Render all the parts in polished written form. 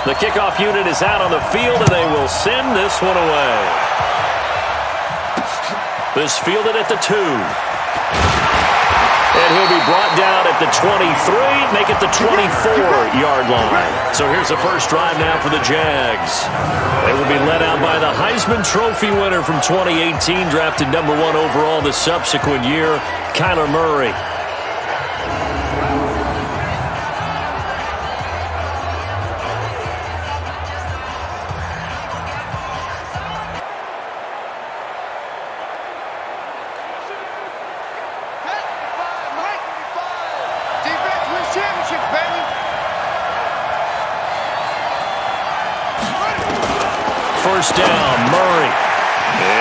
The kickoff unit is out on the field, and they will send this one away. This fielded at the 2. And he'll be brought down at the 23, make it the 24-yard line. So here's the first drive now for the Jags. They will be led out by the Heisman Trophy winner from 2018, drafted number 1 overall the subsequent year, Kyler Murray. First down, Murray.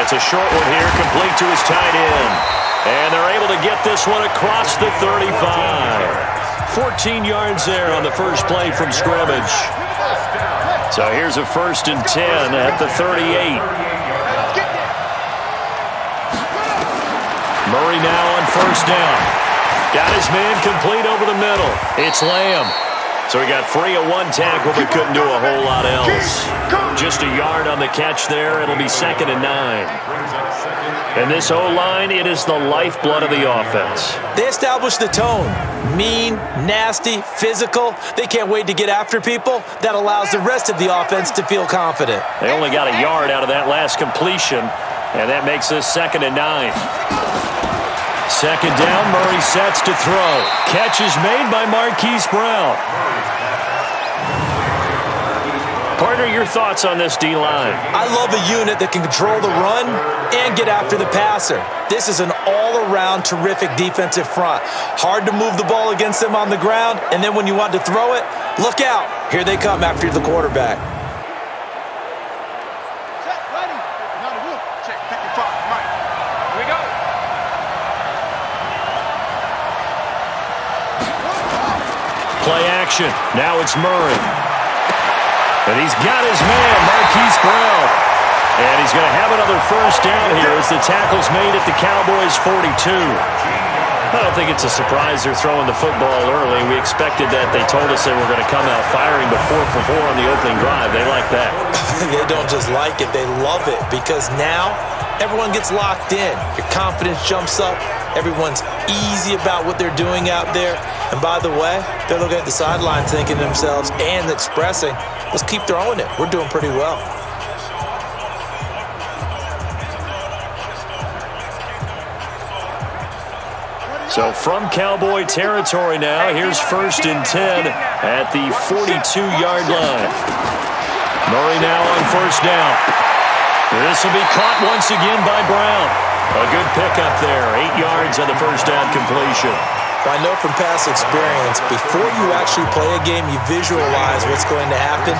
It's a short one here, complete to his tight end. And they're able to get this one across the 35. 14 yards there on the first play from scrimmage. So here's a 1st and 10 at the 38. Murray now on first down. Got his man complete over the middle. It's Lamb. So he got free of one tackle, but couldn't do a whole lot else. Just a yard on the catch there. It'll be 2nd and 9. And this O-line, it is the lifeblood of the offense. They established the tone. Mean, nasty, physical. They can't wait to get after people. That allows the rest of the offense to feel confident. They only got a yard out of that last completion, and that makes this 2nd and 9. 2nd down, Murray sets to throw. Catch is made by Marquise Brown. Partner, your thoughts on this D-line? I love a unit that can control the run and get after the passer. This is an all-around terrific defensive front. Hard to move the ball against them on the ground, and then when you want to throw it, look out. Here they come after the quarterback. Play action. Now it's Murray. And he's got his man, Marquise Brown. And he's going to have another first down here as the tackle's made at the Cowboys' 42. I don't think it's a surprise they're throwing the football early. We expected that. They told us they were going to come out firing before 4 for 4 on the opening drive. They like that. They don't just like it. They love it because now everyone gets locked in. Your confidence jumps up. Everyone's easy about what they're doing out there. And by the way, they're looking at the sideline thinking to themselves and expressing, let's keep throwing it. We're doing pretty well. So from Cowboy territory now, here's 1st and 10 at the 42-yard line. Murray now on first down. This will be caught once again by Brown. A good pickup there, 8 yards on the first down completion. I know from past experience, before you actually play a game, you visualize what's going to happen.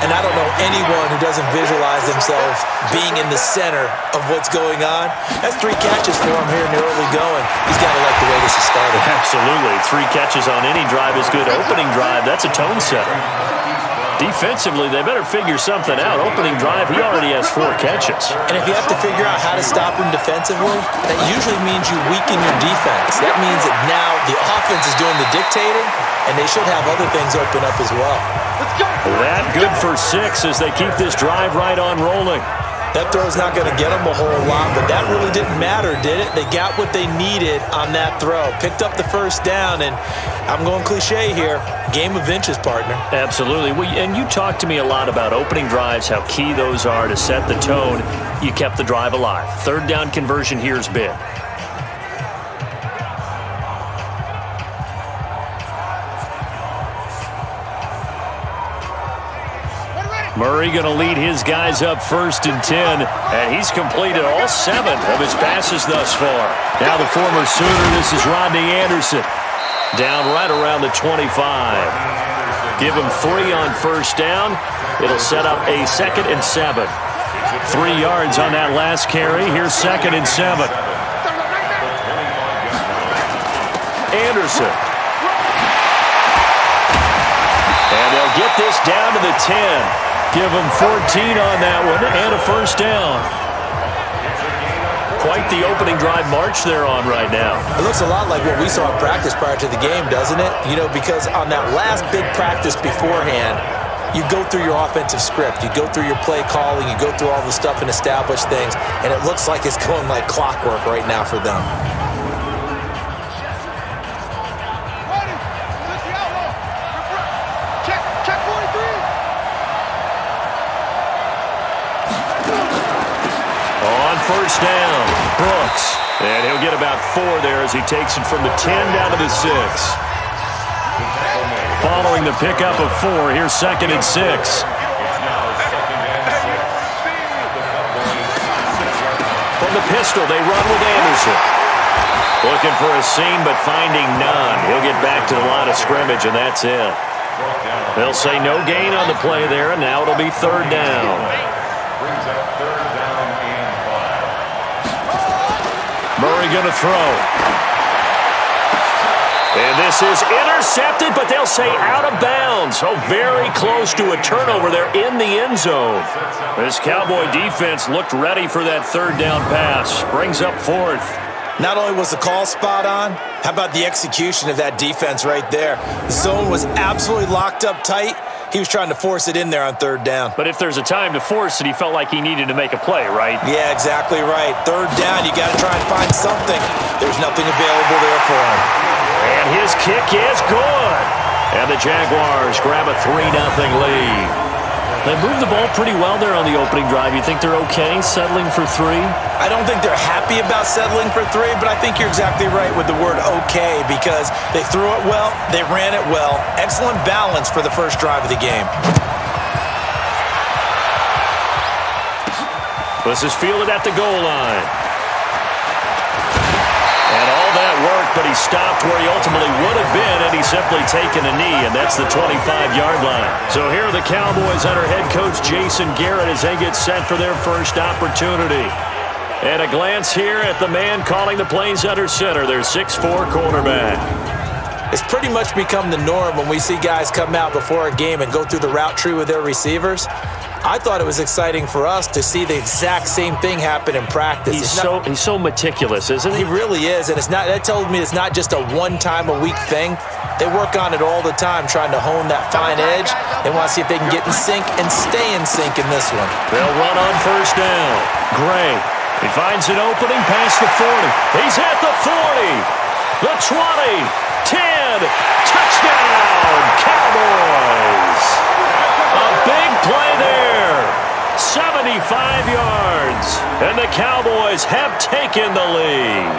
And I don't know anyone who doesn't visualize themselves being in the center of what's going on. That's 3 catches for him here in the early going. He's got to like the way this is started. Absolutely. 3 catches on any drive is good. Opening drive, that's a tone setter. Defensively, they better figure something out. Opening drive, he already has 4 catches. And if you have to figure out how to stop him defensively, that usually means you weaken your defense. That means that now the offense is doing the dictating, and they should have other things open up as well. That good for 6 as they keep this drive right on rolling. That throw's not going to get them a whole lot, but that really didn't matter, did it? They got what they needed on that throw. Picked up the first down, and I'm going cliche here. Game of inches, partner. Absolutely. And you talked to me a lot about opening drives, how key those are to set the tone. You kept the drive alive. 3rd down conversion here is big. Murray going to lead his guys up 1st and 10, and he's completed all 7 of his passes thus far. Now the former Sooner, this is Rodney Anderson, down right around the 25. Give him 3 on first down. It'll set up a 2nd and 7. 3 yards on that last carry. Here's 2nd and 7. Anderson. And they'll get this down to the 10. Give them 14 on that one and a first down. Quite the opening drive march they're on right now. It looks a lot like what we saw in practice prior to the game, doesn't it? You know, because on that last big practice beforehand, you go through your offensive script. You go through your play calling. You go through all the stuff and establish things, and it looks like it's going like clockwork right now for them. First down, Brooks. And he'll get about 4 there as he takes it from the 10 down to the 6. Following the pickup of 4, here's 2nd and 6. From the pistol, they run with Anderson. Looking for a seam, but finding none. He'll get back to the line of scrimmage, and that's it. They'll say no gain on the play there, and now it'll be 3rd down. Murray going to throw. And this is intercepted, but they'll say out of bounds. So very close to a turnover there in the end zone. This Cowboy defense looked ready for that 3rd down pass. Brings up 4th. Not only was the call spot on, how about the execution of that defense right there? The zone was absolutely locked up tight. He was trying to force it in there on 3rd down. But if there's a time to force it, he felt like he needed to make a play, right? Yeah, exactly right. 3rd down, you got to try and find something. There's nothing available there for him. And his kick is good. And the Jaguars grab a 3-0 lead. They moved the ball pretty well there on the opening drive. You think they're okay settling for 3? I don't think they're happy about settling for 3, but I think you're exactly right with the word okay because they threw it well, they ran it well. Excellent balance for the first drive of the game. This is fielded at the goal line. And all that worked, but he stopped where he ultimately would have been had he simply taken a knee, and that's the 25-yard line. So here are the Cowboys under head coach Jason Garrett as they get set for their first opportunity. And a glance here at the man calling the plays under center, their 6'4" quarterback. It's pretty much become the norm when we see guys come out before a game and go through the route tree with their receivers. I thought it was exciting for us to see the exact same thing happen in practice. He's so meticulous, isn't he? He really is, and that tells me it's not just a one-time-a-week thing. They work on it all the time, trying to hone that fine edge. They want to see if they can get in sync and stay in sync in this one. They'll run on 1st down. Gray, he finds an opening past the 40. He's at the 40, the 20, 10, touchdown, Cowboys! A big play there, 75 yards, and the Cowboys have taken the lead.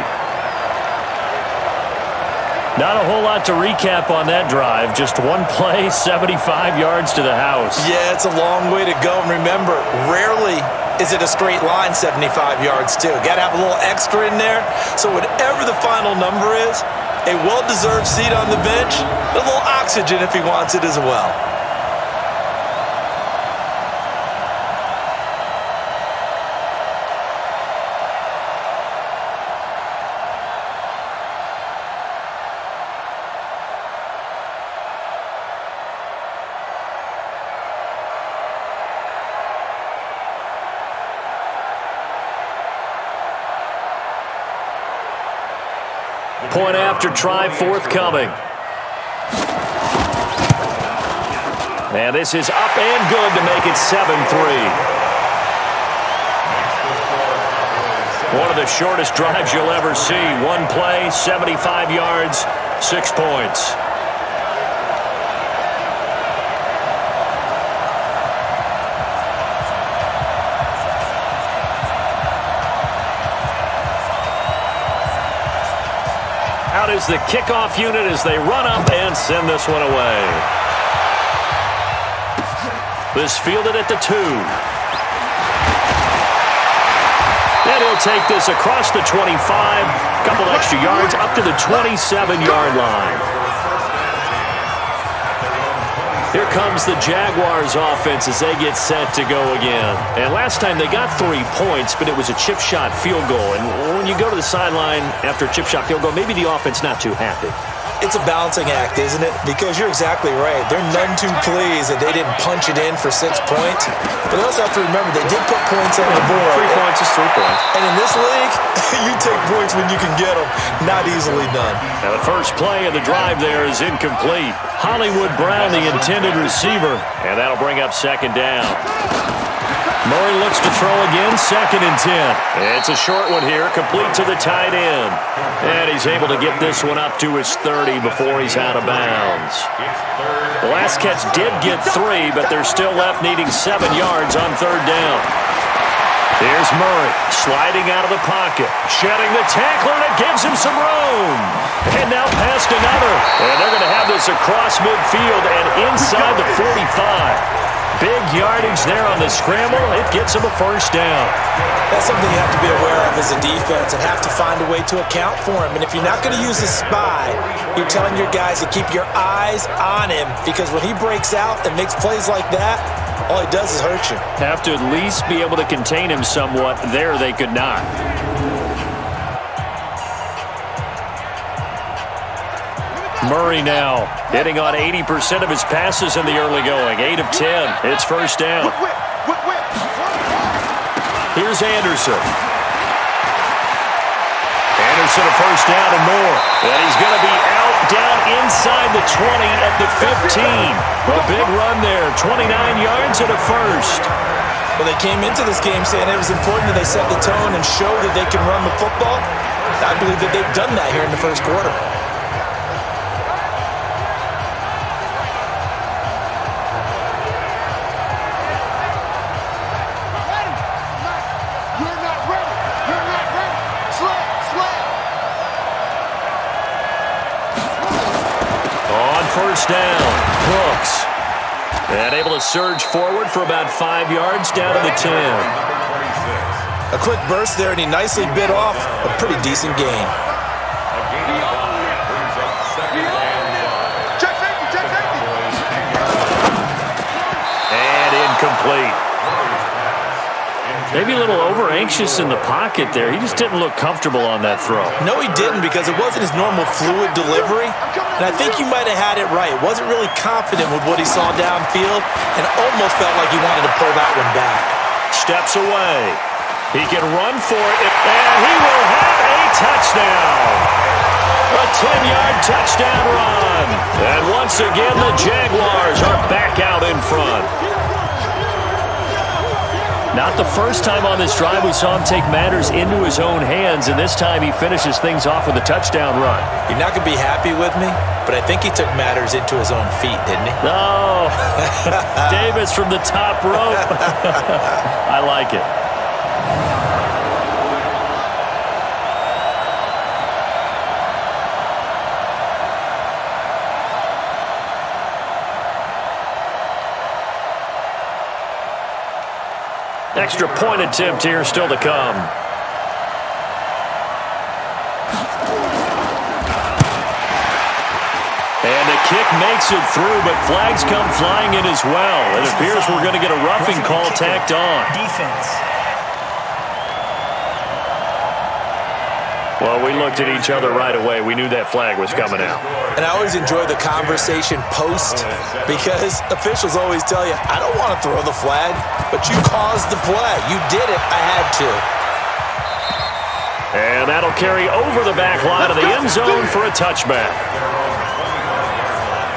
Not a whole lot to recap on that drive. Just one play, 75 yards to the house. Yeah, it's a long way to go. And remember, rarely is it a straight line 75 yards, too. Got to have a little extra in there. So whatever the final number is, a well-deserved seat on the bench, a little oxygen if he wants it as well. Point after try forthcoming. And this is up and good to make it 7-3. One of the shortest drives you'll ever see. One play, 75 yards, 6 points. Out is the kickoff unit as they run up and send this one away. This fielded at the 2. And he'll take this across the 25, a couple extra yards up to the 27-yard line. Here comes the Jaguars offense as they get set to go again. And last time they got 3 points, but it was a chip shot field goal. And when you go to the sideline after a chip shot field goal, maybe the offense not too happy. It's a balancing act, isn't it? Because you're exactly right. They're none too pleased that they didn't punch it in for 6 points. But they also have to remember they did put points on the board. 3 points is 3 points. And in this league, you take points points when you can get them. Not easily done. Now the first play of the drive there is incomplete. Hollywood Brown, the intended receiver, and that'll bring up second down. Murray looks to throw again, 2nd and 10. It's a short one here, complete to the tight end. And he's able to get this one up to his 30 before he's out of bounds. The last catch did get 3, but they're still left needing 7 yards on 3rd down. Here's Murray, sliding out of the pocket, shedding the tackler, and it gives him some room. And now past another. And they're going to have this across midfield and inside the 45. Big yardage there on the scramble. It gets him a first down. That's something you have to be aware of as a defense and have to find a way to account for him. And if you're not going to use a spy, you're telling your guys to keep your eyes on him, because when he breaks out and makes plays like that, all he does is hurt you. Have to at least be able to contain him somewhat. There they could not. Murray now hitting on 80% of his passes in the early going. 8 of 10. It's first down. Here's Anderson. Anderson a first down and more. And he's going to be out down inside the 20 at the 15. A big run there. 29 yards and a first. Well, they came into this game saying it was important that they set the tone and show that they can run the football. I believe that they've done that here in the first quarter. First down, Brooks. And able to surge forward for about 5 yards down to the 10. A quick burst there, and he nicely bit off a pretty decent gain. And incomplete. Maybe a little over-anxious in the pocket there. He just didn't look comfortable on that throw. No, he didn't, because it wasn't his normal fluid delivery. And I think you might have had it right. Wasn't really confident with what he saw downfield and almost felt like he wanted to pull that one back. Steps away. He can run for it, and he will have a touchdown. A 10-yard touchdown run. And once again, the Jaguars are back out in front. Not the first time on this drive we saw him take matters into his own hands, and this time he finishes things off with a touchdown run. You're not going to be happy with me, but I think he took matters into his own feet, didn't he? No. Davis from the top rope. I like it. Extra point attempt here still to come. And the kick makes it through, but flags come flying in as well. It appears we're going to get a roughing call tacked on. Defense. Well, we looked at each other right away. We knew that flag was coming out. And I always enjoy the conversation post, because officials always tell you, I don't want to throw the flag, but you caused the play. You did it. I had to. And that'll carry over the back line of the end zone for a touchback.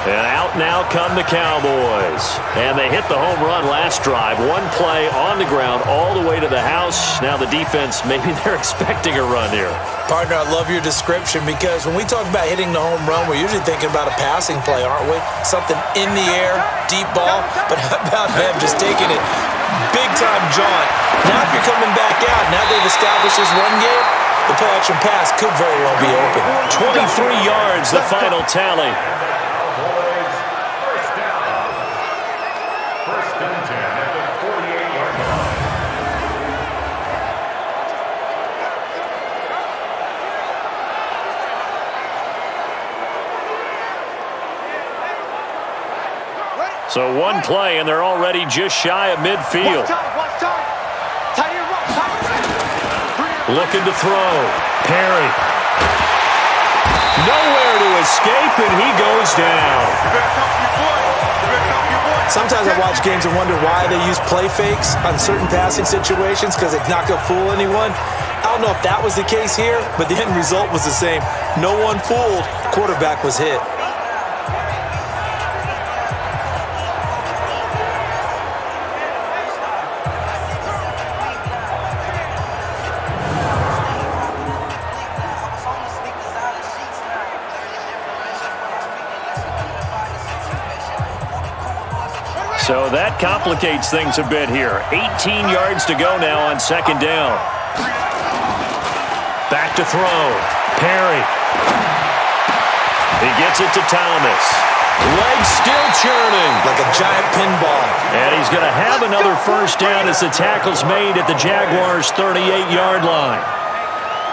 And out now come the Cowboys. And they hit the home run last drive. One play on the ground all the way to the house. Now the defense, maybe they're expecting a run here. Partner, I love your description, because when we talk about hitting the home run, we're usually thinking about a passing play, aren't we? Something in the air, deep ball. But how about them just taking it big-time jaunt? Now if you're coming back out, now they've established this run game, the play-action pass could very well be open. 23 yards, the final tally. So one play, and they're already just shy of midfield. Looking to throw. Perry. Nowhere to escape, and he goes down. Sometimes I watch games and wonder why they use play fakes on certain passing situations, because it's not going to fool anyone. don't know if that was the case here, but the end result was the same. No one fooled. Quarterback was hit. So that complicates things a bit here. 18 yards to go now on second down. Back to throw. Perry. He gets it to Thomas. Legs still churning. Like a giant pinball. And he's going to have another first down as the tackle's made at the Jaguars' 38-yard line.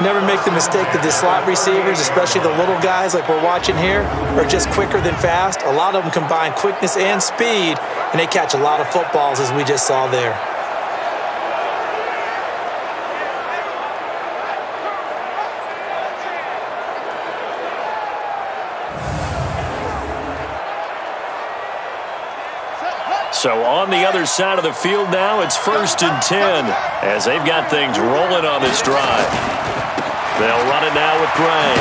Never make the mistake that the slot receivers, especially the little guys like we're watching here, are just quicker than fast. A lot of them combine quickness and speed, and they catch a lot of footballs, as we just saw there. So on the other side of the field now, it's 1st and 10 as they've got things rolling on this drive. They'll run it now with Gray.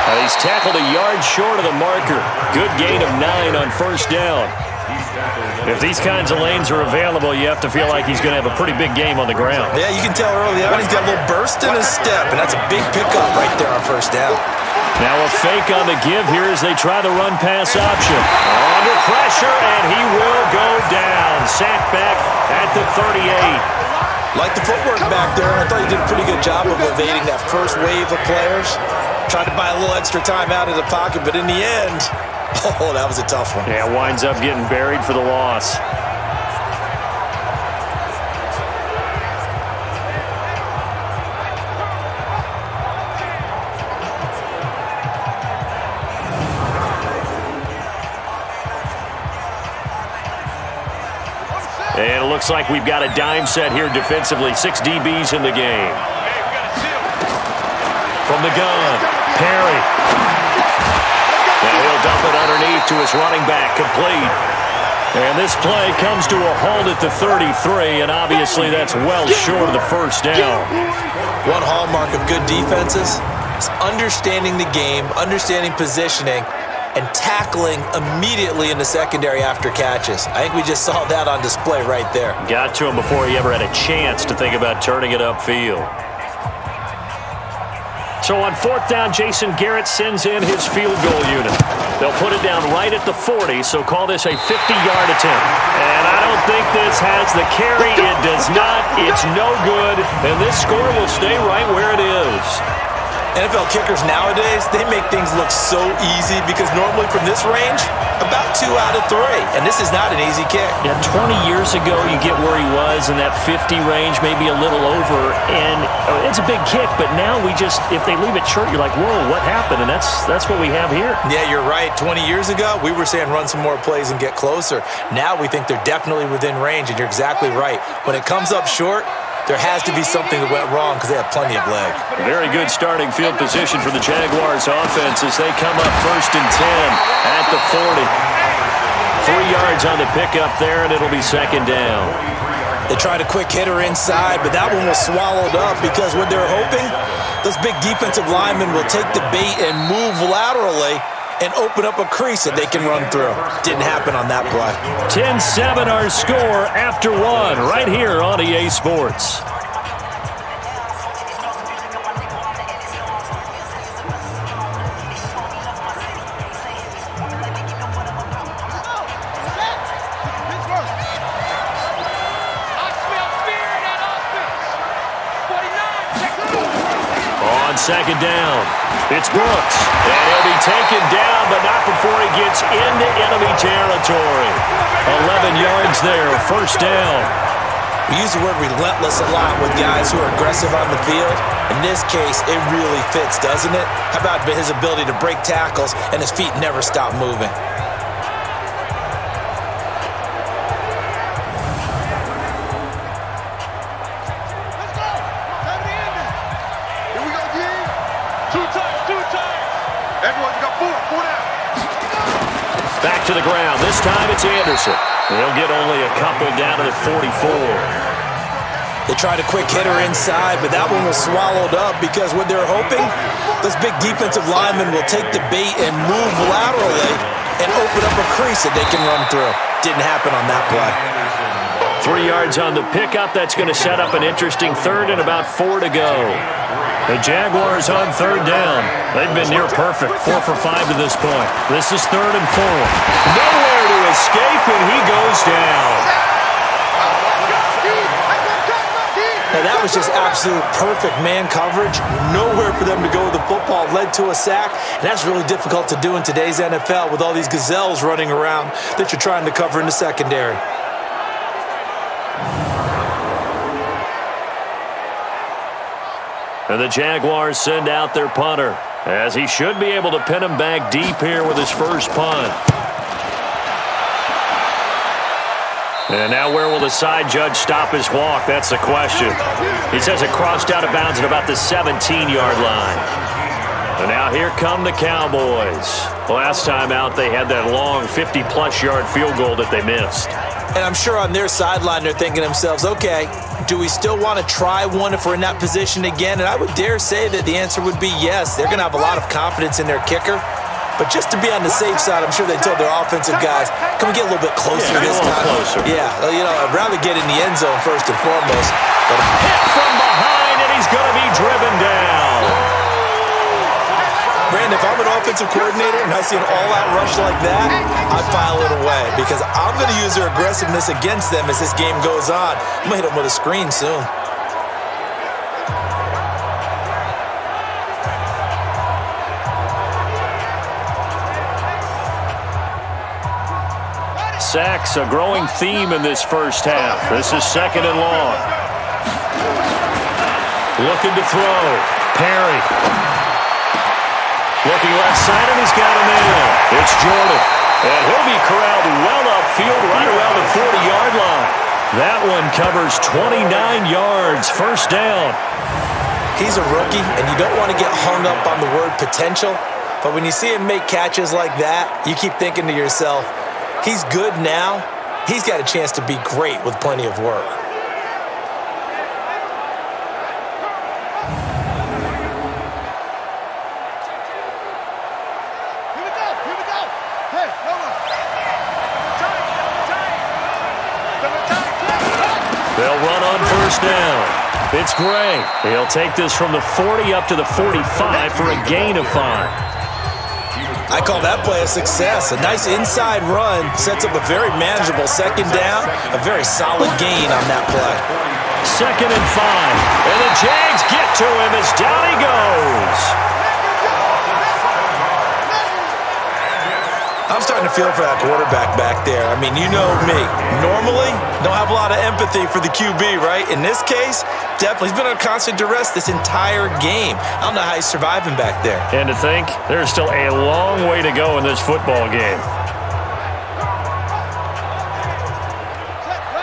And he's tackled a yard short of the marker. Good gain of 9 on first down. If these kinds of lanes are available, you have to feel like he's going to have a pretty big game on the ground. Yeah, you can tell early on he's got a little burst in his step, and that's a big pickup right there on first down. Now a fake on the give here as they try the run-pass option. Under pressure, and he will go down. Sacked back at the 38. Like the footwork back there, and I thought he did a pretty good job of evading that first wave of players. Tried to buy a little extra time out of the pocket, but in the end, oh, that was a tough one. Yeah, winds up getting buried for the loss. And it looks like we've got a dime set here defensively. 6 DBs in the game. From the gun, Perry. Now he'll dump it underneath to his running back, complete. And this play comes to a halt at the 33, and obviously that's well short of the first down. One hallmark of good defenses is understanding the game, understanding positioning, and tackling immediately in the secondary after catches. I think we just saw that on display right there. Got to him before he ever had a chance to think about turning it upfield. So on 4th down, Jason Garrett sends in his field goal unit. They'll put it down right at the 40, so call this a 50-yard attempt. And I don't think this has the carry. It does not. It's no good. And this score will stay right where it is. NFL kickers nowadays, they make things look so easy because normally from this range, about 2 out of 3. And this is not an easy kick. Yeah, 20 years ago, you get where he was in that 50 range, maybe a little over. And it's a big kick, but now we just, if they leave it short, you're like, whoa, what happened? And that's what we have here. Yeah, you're right. 20 years ago, we were saying run some more plays and get closer. Now we think they're definitely within range, and you're exactly right. When it comes up short, there has to be something that went wrong because they have plenty of leg. Very good starting field position for the Jaguars offense as they come up 1st and 10 at the 40. 3 yards on the pickup there, and it'll be 2nd down. They tried a quick hitter inside, but that one was swallowed up because what they're hoping, those big defensive linemen will take the bait and move laterally and open up a crease that they can run through. Didn't happen on that play. 10-7 our score after 1 right here on EA Sports. On 2nd down, it's Brooks. And he'll be taken down, but not before he gets into enemy territory. 11 yards there, 1st down. We use the word relentless a lot with guys who are aggressive on the field. In this case, it really fits, doesn't it? How about his ability to break tackles and his feet never stop moving? Back to the ground. This time it's Anderson. He'll get only a couple down to the 44. They tried a quick hitter inside, but that one was swallowed up because what they're hoping, those big defensive linemen will take the bait and move laterally and open up a crease that they can run through. Didn't happen on that play. 3 yards on the pickup. That's going to set up an interesting third and about 4 to go. The Jaguars on third down. They've been near perfect, 4 for 5 to this point. This is 3rd and 4. Nowhere to escape, and he goes down. Now, that was just absolute perfect man coverage. Nowhere for them to go with the football. Led to a sack, and that's really difficult to do in today's NFL with all these gazelles running around that you're trying to cover in the secondary. And the Jaguars send out their punter, as he should be able to pin him back deep here with his first punt. And now where will the side judge stop his walk? That's the question. He says it crossed out of bounds at about the 17-yard line. And now here come the Cowboys. Last time out, they had that long 50-plus yard field goal that they missed. And I'm sure on their sideline they're thinking to themselves, okay, do we still want to try one if we're in that position again? And I would dare say that the answer would be yes. They're going to have a lot of confidence in their kicker. But just to be on the safe side, I'm sure they told their offensive guys, can we get a little bit closer this time? Closer. Yeah, you know, I'd rather get in the end zone first and foremost. But hit from behind, and he's going to be driven down. Brandon, if I'm an offensive coordinator and I see an all-out rush like that, I file it away because I'm going to use their aggressiveness against them as this game goes on. I'm going to hit them with a screen soon. Sacks, a growing theme in this first half. This is 2nd and long. Looking to throw. Perry. Looking left side, and he's got him in. It's Jordan. And he'll be corralled well upfield right around the 40-yard line. That one covers 29 yards. First down. He's a rookie, and you don't want to get hung up on the word potential. But when you see him make catches like that, you keep thinking to yourself, he's good now. He's got a chance to be great with plenty of work. They'll run on first down. It's Gray. He'll take this from the 40 up to the 45 for a gain of 5. I call that play a success. A nice inside run sets up a very manageable second down, a very solid gain on that play. 2nd and 5. And the Jags get to him as down he goes. I'm starting to feel for that quarterback back there. I mean, you know me. Normally, don't have a lot of empathy for the QB, right? In this case, definitely. He's been under constant duress this entire game. I don't know how he's surviving back there. And to think, there's still a long way to go in this football game.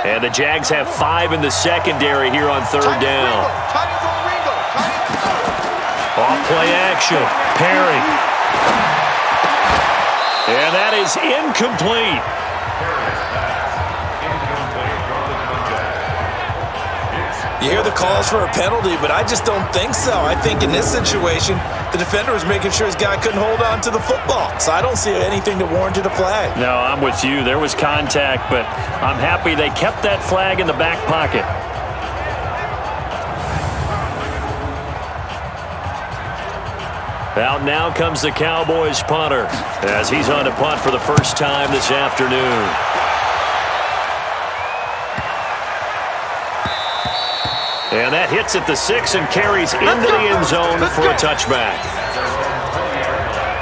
And the Jags have 5 in the secondary here on third down. Off play action. Perry. And that is incomplete. You hear the calls for a penalty, but I just don't think so. I think in this situation, the defender was making sure his guy couldn't hold on to the football. So I don't see anything that warranted a flag. No, I'm with you. There was contact, but I'm happy they kept that flag in the back pocket. Out now comes the Cowboys punter as he's on to punt for the first time this afternoon. And that hits at the 6 and carries into the end zone for a touchback.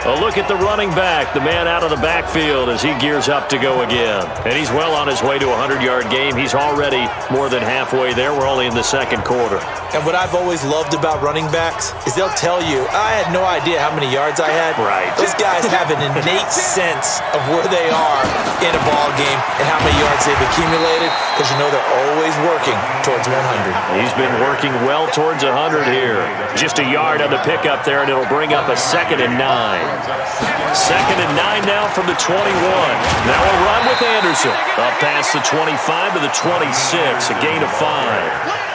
A look at the running back, the man out of the backfield as he gears up to go again. And he's well on his way to a 100-yard game. He's already more than halfway there. We're only in the second quarter. And what I've always loved about running backs is they'll tell you, I had no idea how many yards I had. Right. Those guys have an innate sense of where they are in a ball game and how many yards they've accumulated because you know they're always working towards 100. He's been working well towards 100 here. Just a yard on the pickup there, and it'll bring up a 2nd and 9. 2nd and 9 now from the 21. Now a run with Anderson. Up past the 25 to the 26, a gain of 5.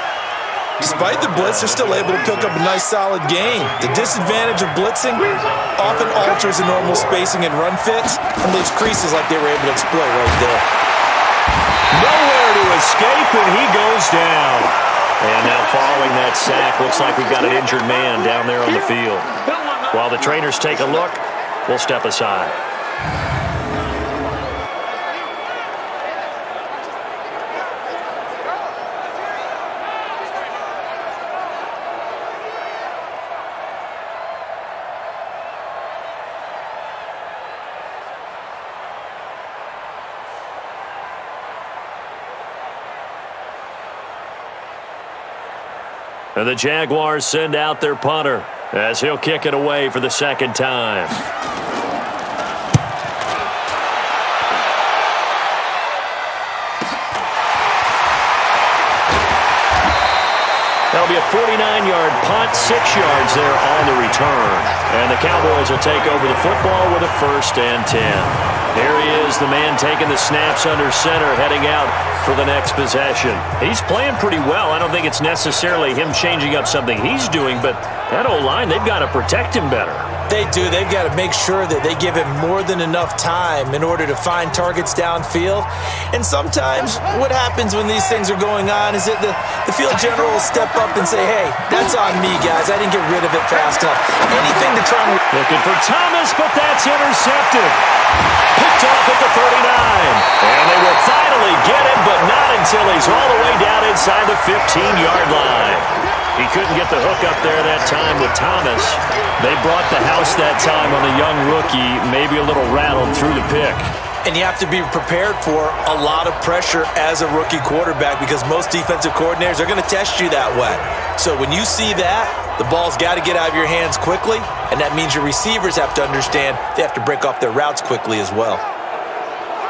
Despite the blitz, they're still able to pick up a nice, solid gain. The disadvantage of blitzing often alters the normal spacing and run fits and leaves creases like they were able to exploit right there. Nowhere to escape, and he goes down. And now following that sack, looks like we've got an injured man down there on the field. While the trainers take a look, we'll step aside. And the Jaguars send out their punter as he'll kick it away for the second time. That'll be a 49-yard punt, 6 yards there on the return. And the Cowboys will take over the football with a 1st and 10. Here he is, the man taking the snaps under center, heading out for the next possession. He's playing pretty well. I don't think it's necessarily him changing up something he's doing, but that O-line, they've got to protect him better. They do. They've got to make sure that they give him more than enough time in order to find targets downfield. And sometimes what happens when these things are going on is that the field general will step up and say, hey, that's on me, guys. I didn't get rid of it fast enough. Anything to try and... Looking for Thomas, but that's intercepted. Picked off at the 39. And they will finally get him, but not until he's all the way down inside the 15-yard line. He couldn't get the hook up there that time with Thomas. They brought the house that time on the young rookie, maybe a little rattled through the pick. And you have to be prepared for a lot of pressure as a rookie quarterback because most defensive coordinators are going to test you that way. So when you see that, the ball's got to get out of your hands quickly, and that means your receivers have to understand they have to break off their routes quickly as well.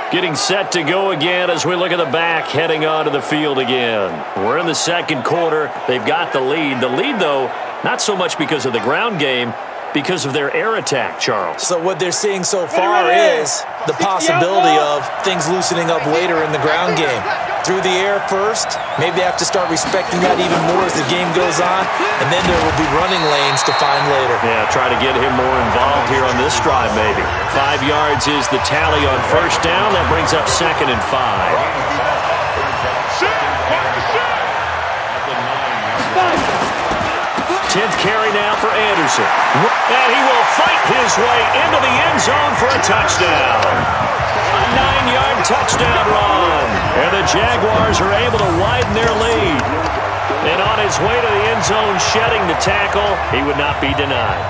Getting set to go again as we look at the back, heading onto the field again. We're in the second quarter. They've got the lead. The lead, though, not so much because of the ground game, because of their air attack, Charles. So what they're seeing so far is the possibility of things loosening up later in the ground game. Through the air first, maybe they have to start respecting that even more as the game goes on, and then there will be running lanes to find later. Yeah, try to get him more involved here on this drive, maybe. 5 yards is the tally on first down. That brings up 2nd and 5. 10th carry now for Anderson. And he will fight his way into the end zone for a touchdown. A 9-yard touchdown run. And the Jaguars are able to widen their lead. And on his way to the end zone, shedding the tackle, he would not be denied.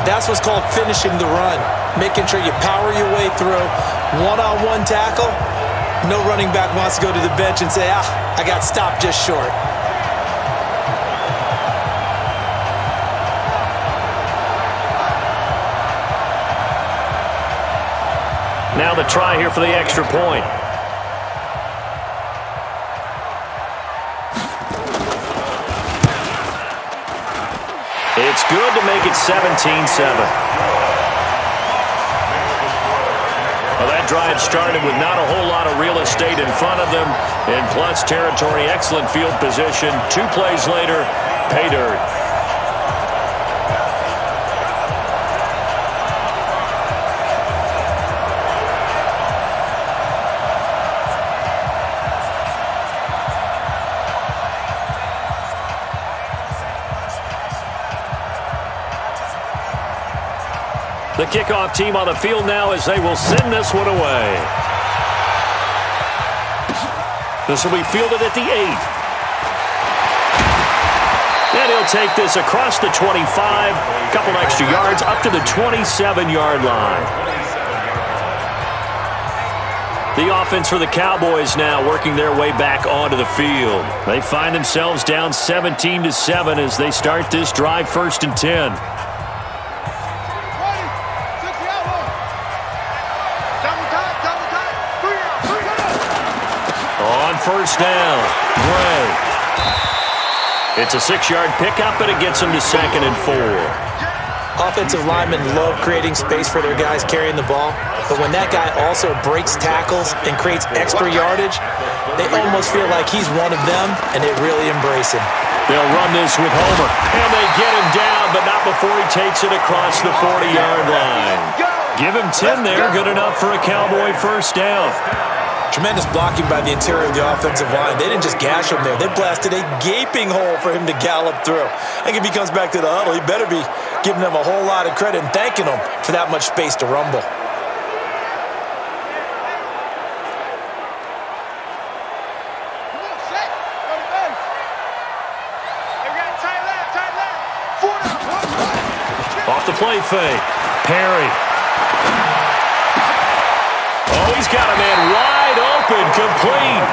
That's what's called finishing the run. Making sure you power your way through. One-on-one tackle. No running back wants to go to the bench and say, I got stopped just short. Now the try here for the extra point. It's good to make it 17-7. Well, that drive started with not a whole lot of real estate in front of them. In plus territory, excellent field position. 2 plays later, pay dirt. The kickoff team on the field now as they will send this one away. This will be fielded at the 8. And he'll take this across the 25, a couple extra yards, up to the 27-yard line. The offense for the Cowboys now working their way back onto the field. They find themselves down 17-7 as they start this drive, 1st and 10. First down, Gray. It's a 6-yard pickup, and it gets him to 2nd and 4. Offensive linemen love creating space for their guys carrying the ball, but when that guy also breaks tackles and creates extra yardage, they almost feel like he's one of them, and they really embrace him. They'll run this with Homer, and they get him down, but not before he takes it across the 40-yard line. Give him 10 there, good enough for a Cowboy first down. Tremendous blocking by the interior of the offensive line. They didn't just gash him there. They blasted a gaping hole for him to gallop through. I think if he comes back to the huddle, he better be giving them a whole lot of credit and thanking them for that much space to rumble. Off the play fake. Perry. Oh, he's got a man wide open, complete.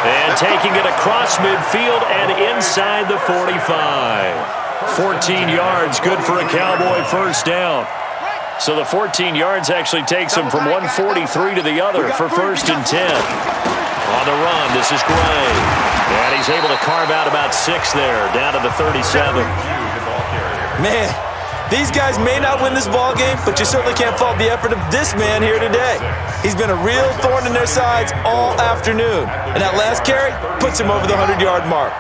And taking it across midfield and inside the 45. 14 yards, good for a Cowboy first down. So the 14 yards actually takes him from 143 to the other for first and 10. On the run, this is Gray. And he's able to carve out about 6 there, down to the 37. Man, these guys may not win this ball game, but you certainly can't fault the effort of this man here today. He's been a real thorn in their sides all afternoon. And that last carry puts him over the 100-yard mark.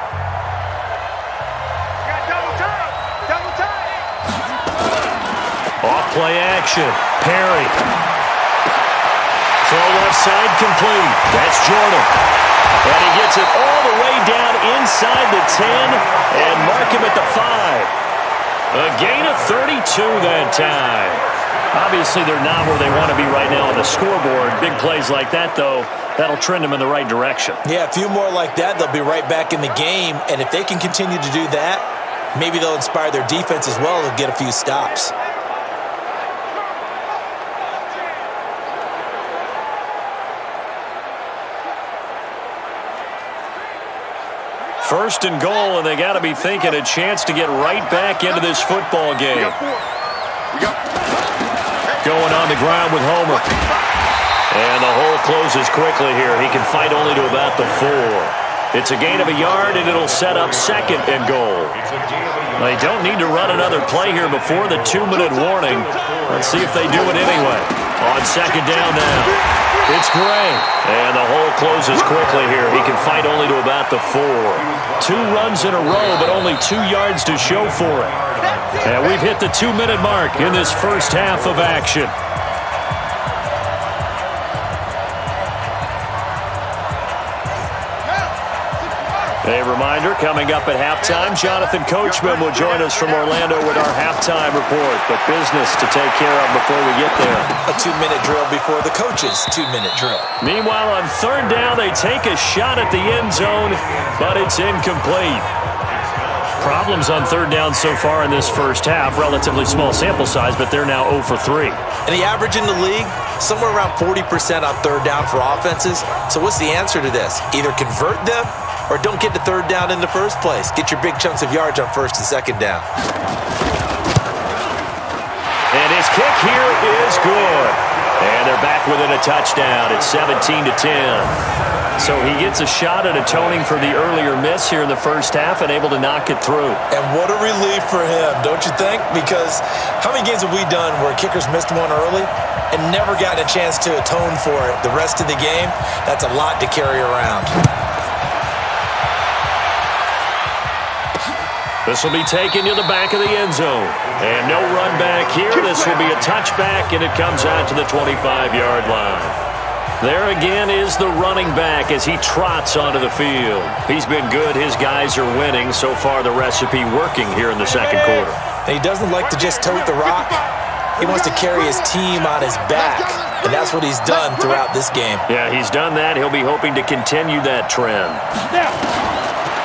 Off play action. Perry. Throw left side complete. That's Jordan. And he gets it all the way down inside the 10 and mark him at the 5. A gain of 32 that time. Obviously, they're not where they want to be right now on the scoreboard. Big plays like that, though, that'll trend them in the right direction. Yeah, a few more like that, they'll be right back in the game. And if they can continue to do that, maybe they'll inspire their defense as well and get a few stops. First and goal, and they got to be thinking a chance to get right back into this football game. Going on the ground with Homer. And the hole closes quickly here. He can fight only to about the 4. It's a gain of a yard, and it'll set up second and goal. They don't need to run another play here before the 2-minute warning. Let's see if they do it anyway. On second down now. It's Gray. And the hole closes quickly here. He can fight only to about the 4. 2 runs in a row, but only 2 yards to show for it. And we've hit the 2-minute mark in this first half of action. A reminder, coming up at halftime, Jonathan Coachman will join us from Orlando with our halftime report. But business to take care of before we get there. A 2-minute drill before the coach's 2-minute drill. Meanwhile, on third down, they take a shot at the end zone, but it's incomplete. Problems on third down so far in this first half. Relatively small sample size, but they're now 0 for 3. And the average in the league, somewhere around 40% on third down for offenses. So what's the answer to this? Either convert them or don't get to third down in the first place. Get your big chunks of yards on first and second down. And his kick here is good. And they're back within a touchdown. It's 17-10. So he gets a shot at atoning for the earlier miss here in the first half and able to knock it through. And what a relief for him, don't you think? Because how many games have we done where kickers missed one early and never gotten a chance to atone for it the rest of the game? That's a lot to carry around. This will be taken to the back of the end zone. And no run back here. This will be a touchback, and it comes out to the 25-yard line. There again is the running back as he trots onto the field. He's been good. His guys are winning. So far, the recipe working here in the second quarter. And he doesn't like to just tote the rock. He wants to carry his team on his back, and that's what he's done throughout this game. Yeah, he's done that. He'll be hoping to continue that trend.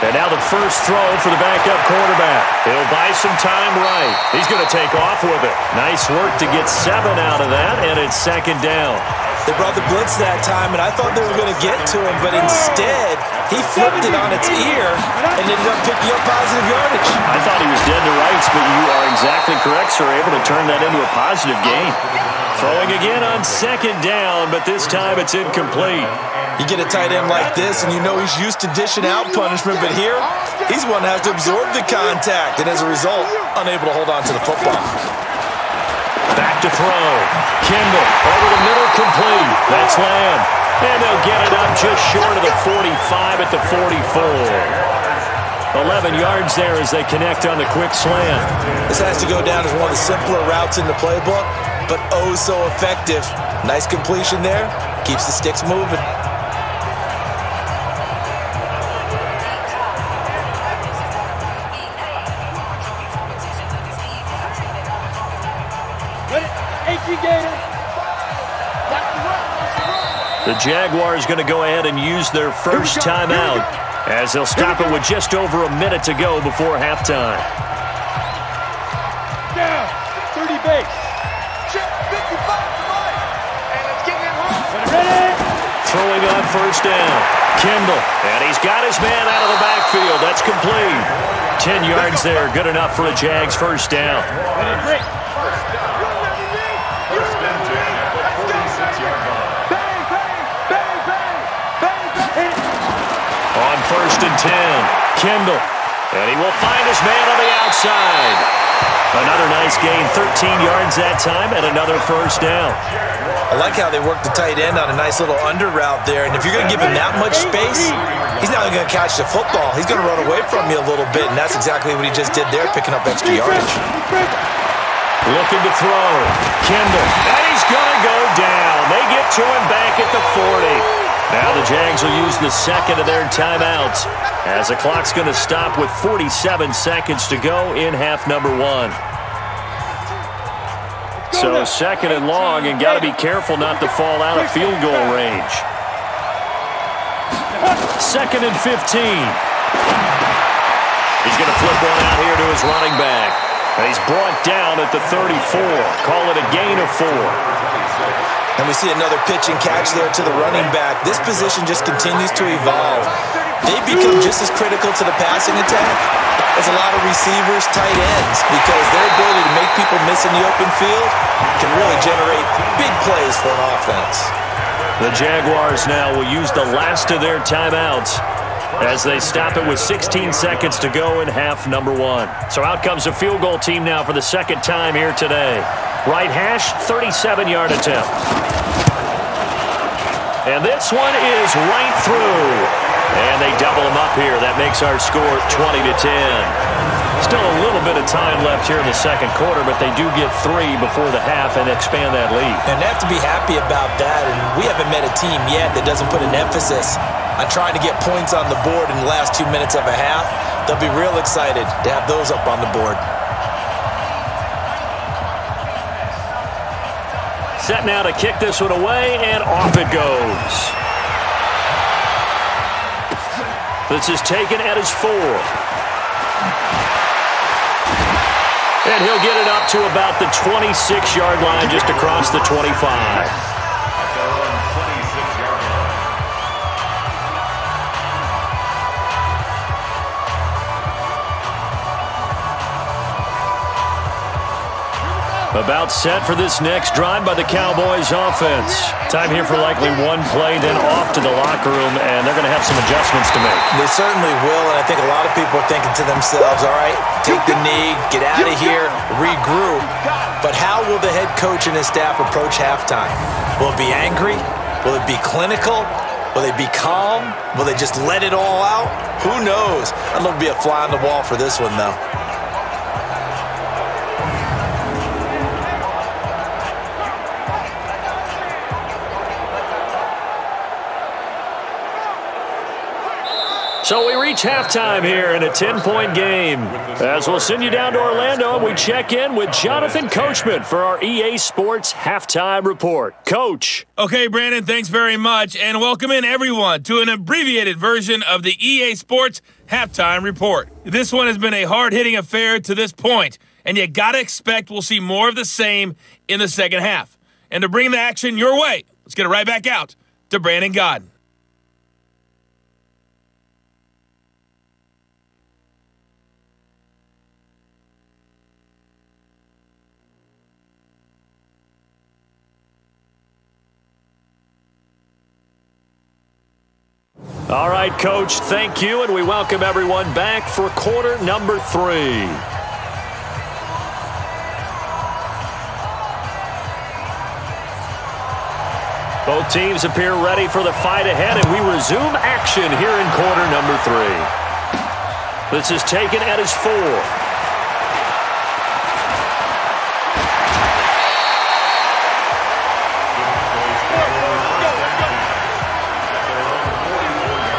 And now the first throw for the backup quarterback. He'll buy some time right. He's going to take off with it. Nice work to get 7 out of that, and it's second down. They brought the blitz that time, and I thought they were going to get to him, but instead, he flipped it on its ear and ended up picking up positive yardage. I thought he was dead to rights, but you are exactly correct, sir. Able to turn that into a positive gain. Throwing again on second down, but this time it's incomplete. You get a tight end like this, and you know he's used to dishing out punishment, but here, he's one that has to absorb the contact, and as a result, unable to hold on to the football. Back to throw. Kimball over the middle, complete. That's Lamb. And they'll get it up just short of the 45 at the 44. 11 yards there as they connect on the quick slant. This has to go down as one of the simpler routes in the playbook, but oh so effective. Nice completion there. Keeps the sticks moving. The Jaguars going to go ahead and use their first timeout as they'll stop it with just over a minute to go before halftime. Down, 30 base. Check 55 right. And it's getting it home. Ready? Throwing on first down. Kendall, and he's got his man out of the backfield. That's complete. 10 yards there, good enough for a Jags first down. Great. On first and 10, Kendall, and he will find his man on the outside. Another nice gain, 13 yards that time, and another first down. I like how they work the tight end on a nice little under route there, and if you're going to give him that much space, he's not only going to catch the football, he's going to run away from you a little bit, and that's exactly what he just did there, picking up extra yardage. Looking to throw, Kendall, and he's going to go down. They get to him back at the 40. Now the Jags will use the second of their timeouts as the clock's going to stop with 47 seconds to go in half number one. So second and long, and got to be careful not to fall out of field goal range. Second and 15. He's going to flip one out here to his running back. And he's brought down at the 34. Call it a gain of 4. And we see another pitch and catch there to the running back. This position just continues to evolve. They become just as critical to the passing attack as a lot of receivers, tight ends, because their ability to make people miss in the open field can really generate big plays for an offense. The Jaguars now will use the last of their timeouts as they stop it with 16 seconds to go in half number one. So out comes the field goal team now for the second time here today. Right hash, 37-yard attempt. And this one is right through. And they double them up here. That makes our score 20-10. Still a little bit of time left here in the second quarter, but they do get 3 before the half and expand that lead. And they have to be happy about that. And we haven't met a team yet that doesn't put an emphasis on trying to get points on the board in the last 2 minutes of a half. They'll be real excited to have those up on the board. Set now to kick this one away, and off it goes. This is taken at his 4. And he'll get it up to about the 26-yard line, just across the 25. About set for this next drive by the Cowboys offense. Time here for likely one play, then off to the locker room, and they're going to have some adjustments to make. They certainly will, and I think a lot of people are thinking to themselves, all right, take the knee, get out of here, regroup. But how will the head coach and his staff approach halftime? Will it be angry? Will it be clinical? Will they be calm? Will they just let it all out? Who knows? I think it'll be a fly on the wall for this one, though. So we reach halftime here in a 10-point game. As we'll send you down to Orlando, we check in with Jonathan Coachman for our EA Sports Halftime Report. Coach. Okay, Brandon, thanks very much. And welcome in, everyone, to an abbreviated version of the EA Sports Halftime Report. This one has been a hard-hitting affair to this point, and you got to expect we'll see more of the same in the second half. And to bring the action your way, let's get it right back out to Brandon Godden. All right, Coach, thank you, and we welcome everyone back for quarter number 3. Both teams appear ready for the fight ahead, and we resume action here in quarter number 3. This is taken at his 4.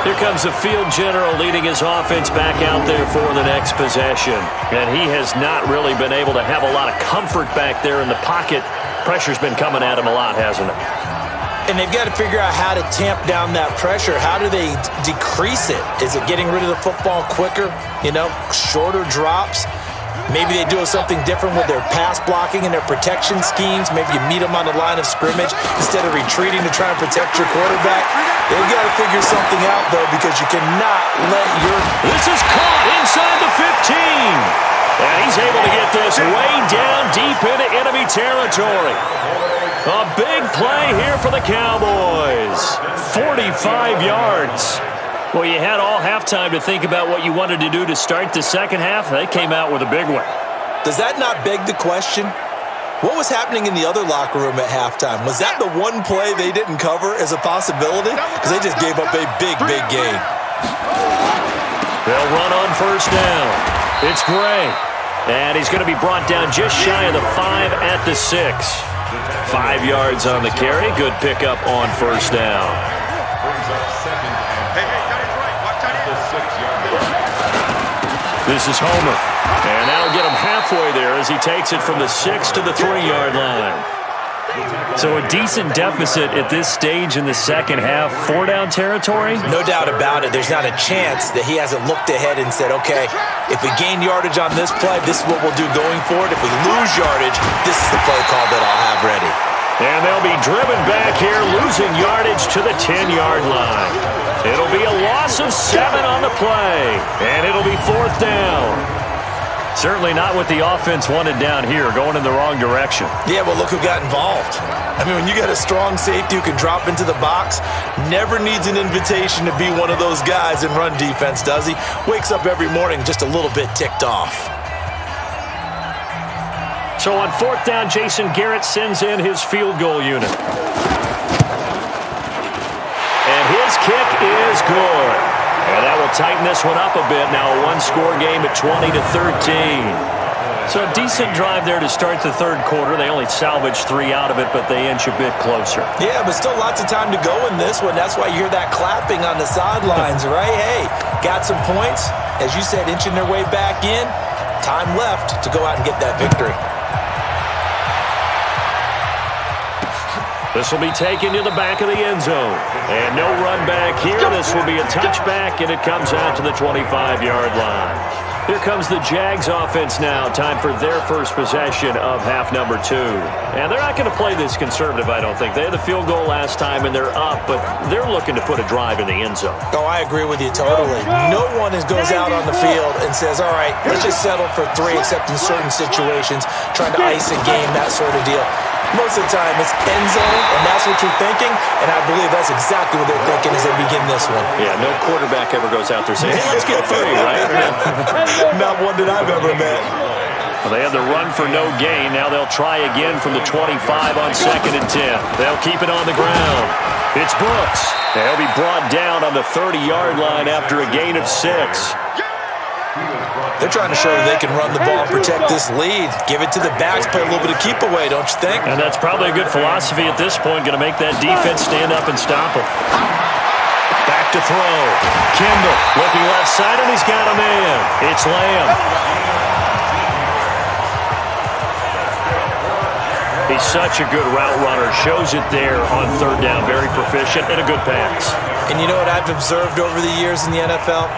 Here comes the field general leading his offense back out there for the next possession. And he has not really been able to have a lot of comfort back there in the pocket. Pressure's been coming at him a lot, hasn't it? And they've got to figure out how to tamp down that pressure. How do they decrease it? Is it getting rid of the football quicker? You know, shorter drops? Maybe they do something different with their pass blocking and their protection schemes. Maybe you meet them on the line of scrimmage instead of retreating to try and protect your quarterback. They've got to figure something out, though, because you cannot let your... This is caught inside the 15. And he's able to get this way down deep into enemy territory. A big play here for the Cowboys. 45 yards. Well, you had all halftime to think about what you wanted to do to start the second half. They came out with a big one. Does that not beg the question? What was happening in the other locker room at halftime? Was that the one play they didn't cover as a possibility? Because they just gave up a big, big gain. They'll run on first down. It's Gray. And he's going to be brought down just shy of the 5 at the 6. 5 yards on the carry. Good pickup on first down. This is Homer. And that'll get him halfway there as he takes it from the 6 to the 3-yard line. So a decent deficit at this stage in the second half. 4-down territory? No doubt about it. There's not a chance that he hasn't looked ahead and said, okay, if we gain yardage on this play, this is what we'll do going forward. If we lose yardage, this is the play call that I'll have ready. And they'll be driven back here, losing yardage to the 10-yard line. It'll be a loss of 7 on the play, and it'll be 4th down. Certainly not what the offense wanted down here, going in the wrong direction. Yeah, well, look who got involved. I mean, when you got a strong safety who can drop into the box, never needs an invitation to be one of those guys in run defense, does he? Wakes up every morning just a little bit ticked off. So on 4th down, Jason Garrett sends in his field goal unit. And his kick is good. And that will tighten this one up a bit. Now a one-score game at 20-13. So a decent drive there to start the third quarter. They only salvaged 3 out of it, but they inch a bit closer. Yeah, but still lots of time to go in this one. That's why you hear that clapping on the sidelines, right? Hey, got some points. As you said, inching their way back in. Time left to go out and get that victory. This will be taken to the back of the end zone. And no run back here. This will be a touchback, and it comes out to the 25-yard line. Here comes the Jags offense now. Time for their first possession of half number 2. And they're not going to play this conservative, I don't think. They had the field goal last time, and they're up, but they're looking to put a drive in the end zone. Oh, I agree with you totally. No one goes out on the field and says, all right, let's just settle for 3, except in certain situations, trying to ice a game, that sort of deal. Most of the time, it's end zone, and that's what you're thinking, and I believe that's exactly what they're thinking as they begin this one. Yeah, no quarterback ever goes out there saying, hey, let's get 3, right? Not one that I've ever met. Well, they had the run for no gain. Now they'll try again from the 25 on 2nd and 10. They'll keep it on the ground. It's Brooks. They'll be brought down on the 30-yard line after a gain of 6. They're trying to show that they can run the ball and protect this lead. Give it to the backs, play a little bit of keep away, don't you think? And that's probably a good philosophy at this point, going to make that defense stand up and stop them. Back to throw. Kimball looking left side, and he's got a man. It's Lamb. He's such a good route runner. Shows it there on 3rd down. Very proficient and a good pass. And you know what I've observed over the years in the NFL?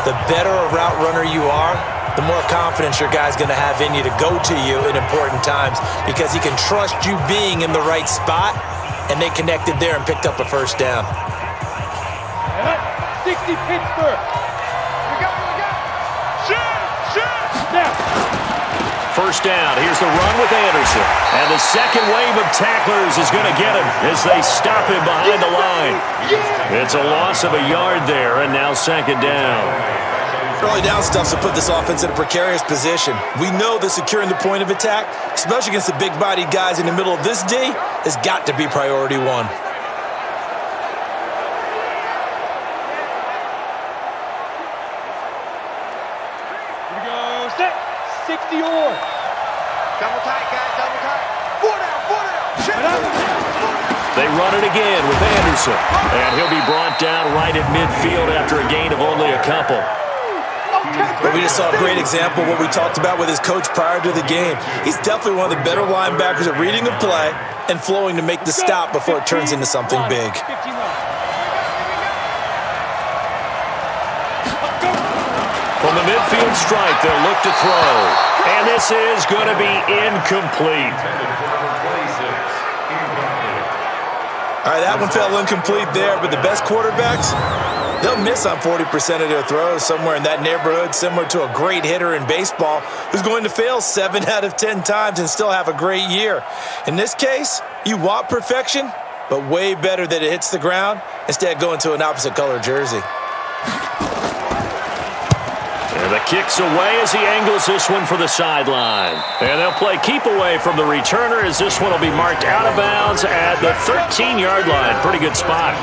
The better a route runner you are, the more confidence your guy's going to have in you to go to you in important times because he can trust you being in the right spot, and they connected there and picked up a first down. 60 Pittsburgh. We got. Shoot. Now. First down. Here's the run with Anderson. And the second wave of tacklers is going to get him as they stop him behind the line. It's a loss of a yard there, and now 2nd down. Early down stuff's to put this offense in a precarious position. We know that securing the point of attack, especially against the big-bodied guys in the middle of this D, has got to be priority 1. They run it again with Anderson. And he'll be brought down right at midfield after a gain of only a couple. But we just saw a great example of what we talked about with his coach prior to the game. He's definitely one of the better linebackers at reading a play and flowing to make the stop before it turns into something big. From the midfield stripe, they'll look to throw. And this is going to be incomplete. All right, that one fell incomplete there, but the best quarterbacks, they'll miss on 40% of their throws, somewhere in that neighborhood, similar to a great hitter in baseball who's going to fail 7 out of 10 times and still have a great year. In this case, you want perfection, but way better that it hits the ground instead of going to an opposite color jersey. And the kick's away as he angles this one for the sideline. And they'll play keep away from the returner as this one will be marked out of bounds at the 13-yard line. Pretty good spot.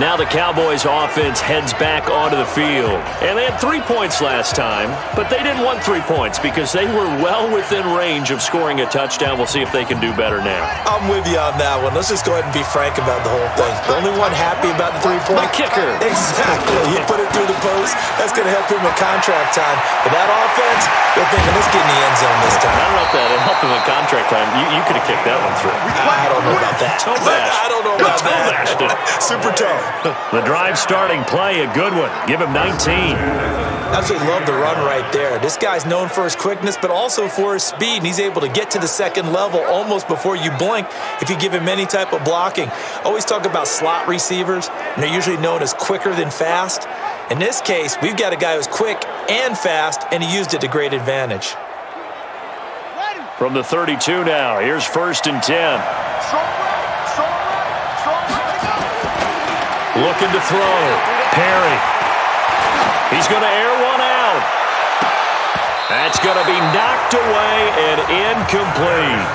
Now the Cowboys offense heads back onto the field. And they had 3 points last time, but they didn't want 3 points because they were well within range of scoring a touchdown. We'll see if they can do better now. I'm with you on that one. Let's just go ahead and be frank about the whole thing. The only one happy about the 3-point kicker. Exactly. He put it through the post. That's going to help him in contract time. But that offense, they're thinking, let's get in the end zone this time. I don't know if that helped him in contract time. You could have kicked that one through. I don't know about that. I don't know about that. Super toe. The drive starting play, a good one. Give him 19. Absolutely love the run right there. This guy's known for his quickness, but also for his speed, and he's able to get to the second level almost before you blink if you give him any type of blocking. Always talk about slot receivers, and they're usually known as quicker than fast. In this case, we've got a guy who's quick and fast, and he used it to great advantage. From the 32 now, here's 1st and 10. Looking to throw. Perry. He's going to air one out. That's going to be knocked away and incomplete.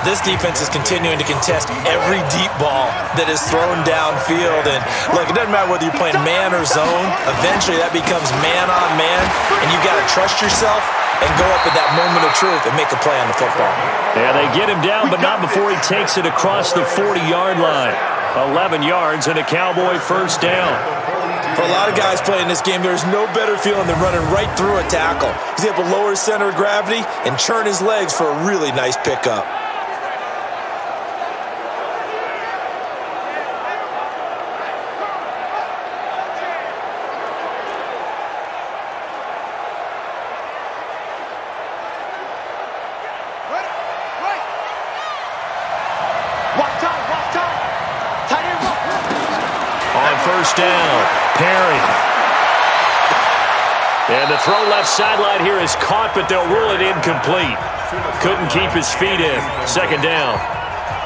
This defense is continuing to contest every deep ball that is thrown downfield. And look, it doesn't matter whether you're playing man or zone. Eventually, that becomes man on man, and you got to trust yourself and go up at that moment of truth and make a play on the football. Yeah, they get him down, but not before he takes it across the 40-yard line. 11 yards and a Cowboy first down. For a lot of guys playing this game, there's no better feeling than running right through a tackle. He's able to lower his center of gravity and churn his legs for a really nice pickup. First down, Perry. And the throw left sideline here is caught, but they'll rule it incomplete. Couldn't keep his feet in. Second down.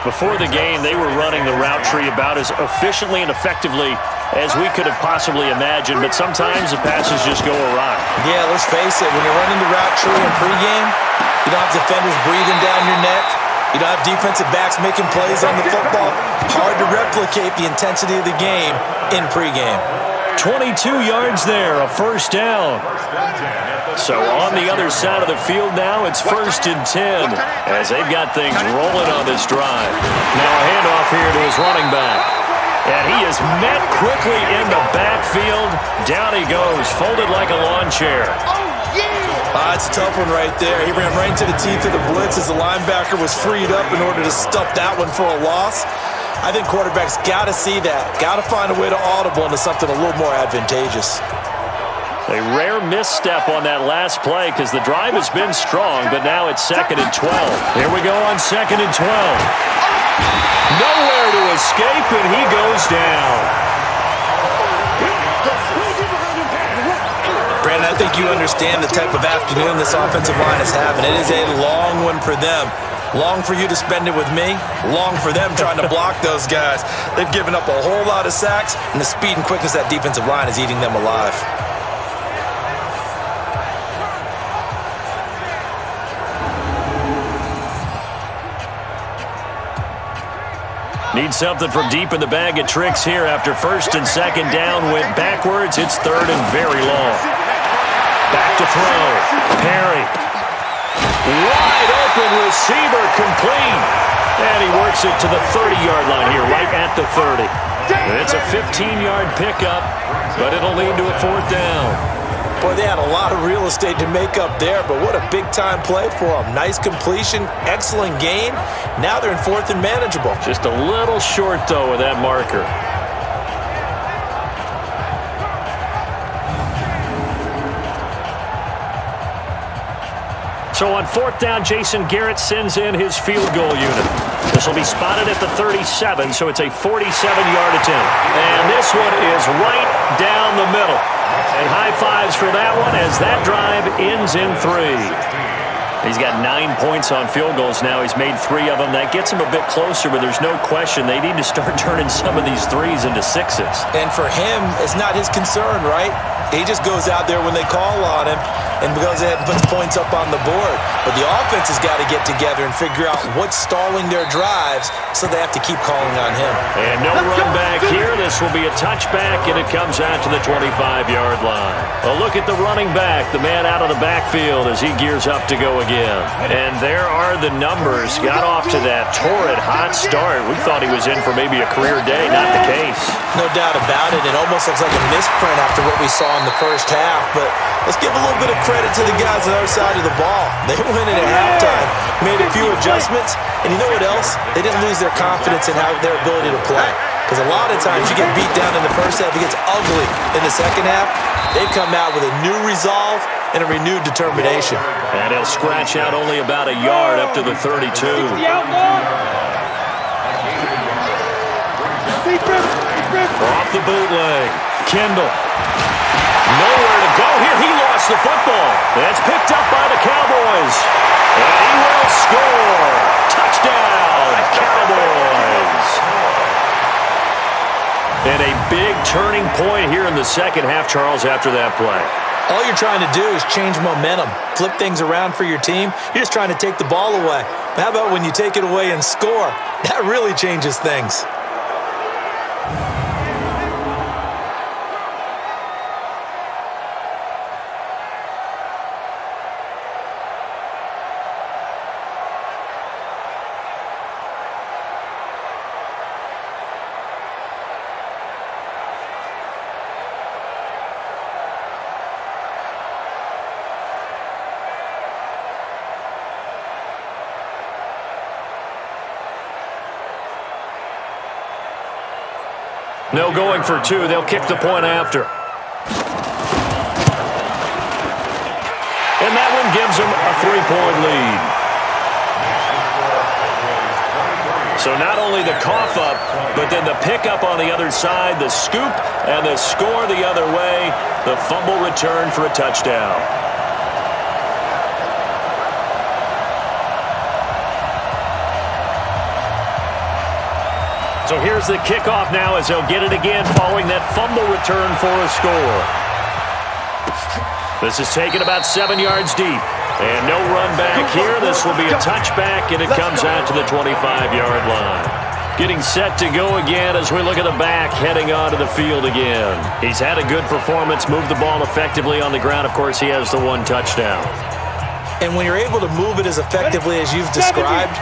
Before the game, they were running the route tree about as efficiently and effectively as we could have possibly imagined, but sometimes the passes just go awry. Yeah, let's face it. When you're running the route tree in pregame, you don't have defenders breathing down your neck. You don't have defensive backs making plays on the football. Hard to replicate the intensity of the game in pregame. 22 yards there, a first down. So on the other side of the field now, it's 1st and 10 as they've got things rolling on this drive. Now a handoff here to his running back. And he is met quickly in the backfield. Down he goes, folded like a lawn chair. It's a tough one right there. He ran right into the teeth of the blitz as the linebacker was freed up in order to stuff that one for a loss. I think quarterbacks got to see that. Got to find a way to audible into something a little more advantageous. A rare misstep on that last play because the drive has been strong, but now it's 2nd and 12. Here we go on 2nd and 12. Nowhere to escape, and he goes down. Brandon, I think you understand the type of afternoon this offensive line is having. It is a long one for them. Long for you to spend it with me. Long for them trying to block those guys. They've given up a whole lot of sacks, and the speed and quickness of that defensive line is eating them alive. Need something from deep in the bag of tricks here after 1st and 2nd down. Went backwards. It's 3rd and very long. Back to throw. Perry. Wide open receiver, complete. And he works it to the 30-yard line here, right at the 30. And it's a 15-yard pickup, but it'll lead to a 4th down. Boy, they had a lot of real estate to make up there, but what a big-time play for them. Nice completion, excellent gain. Now they're in 4th and manageable. Just a little short, though, with that marker. So on 4th down, Jason Garrett sends in his field goal unit. This will be spotted at the 37, so it's a 47-yard attempt. And this one is right down the middle. And high fives for that one as that drive ends in 3. He's got 9 points on field goals now. He's made 3 of them. That gets him a bit closer, but there's no question they need to start turning some of these 3s into 6s. And for him, it's not his concern, right? He just goes out there when they call on him and goes ahead and puts points up on the board. But the offense has got to get together and figure out what's stalling their drives, so they have to keep calling on him. And no run back here. This will be a touchback, and it comes out to the 25-yard line. A look at the running back, the man out of the backfield as he gears up to go again. And there are the numbers. Got off to that torrid hot start. We thought he was in for maybe a career day. Not the case. No doubt about it. It almost looks like a misprint after what we saw in the first half. But let's give a little bit of credit to the guys on the other side of the ball. They went in at halftime, made a few adjustments, and you know what else? They didn't lose their confidence in their ability to play. Because a lot of times you get beat down in the first half, it gets ugly in the second half. They come out with a new resolve and a renewed determination. And he'll scratch out only about a yard up to the 32. Off the bootleg. Kendall. Nowhere to go here. He lost the football. That's picked up by the Cowboys. And he will score. Touchdown, Cowboys. And a big turning point here in the second half, Charles, after that play. All you're trying to do is change momentum, flip things around for your team. You're just trying to take the ball away. How about when you take it away and score? That really changes things. No going for 2. They'll kick the point after. And that one gives them a 3-point lead. So not only the cough up, but then the pickup on the other side, the scoop, and the score the other way. The fumble return for a touchdown. So here's the kickoff now as they'll get it again following that fumble return for a score. This is taken about 7 yards deep. And no run back here. This will be a touchback, and it comes out to the 25-yard line. Getting set to go again as we look at the back heading onto the field again. He's had a good performance, moved the ball effectively on the ground. Of course, he has the 1 touchdown. And when you're able to move it as effectively as you've described,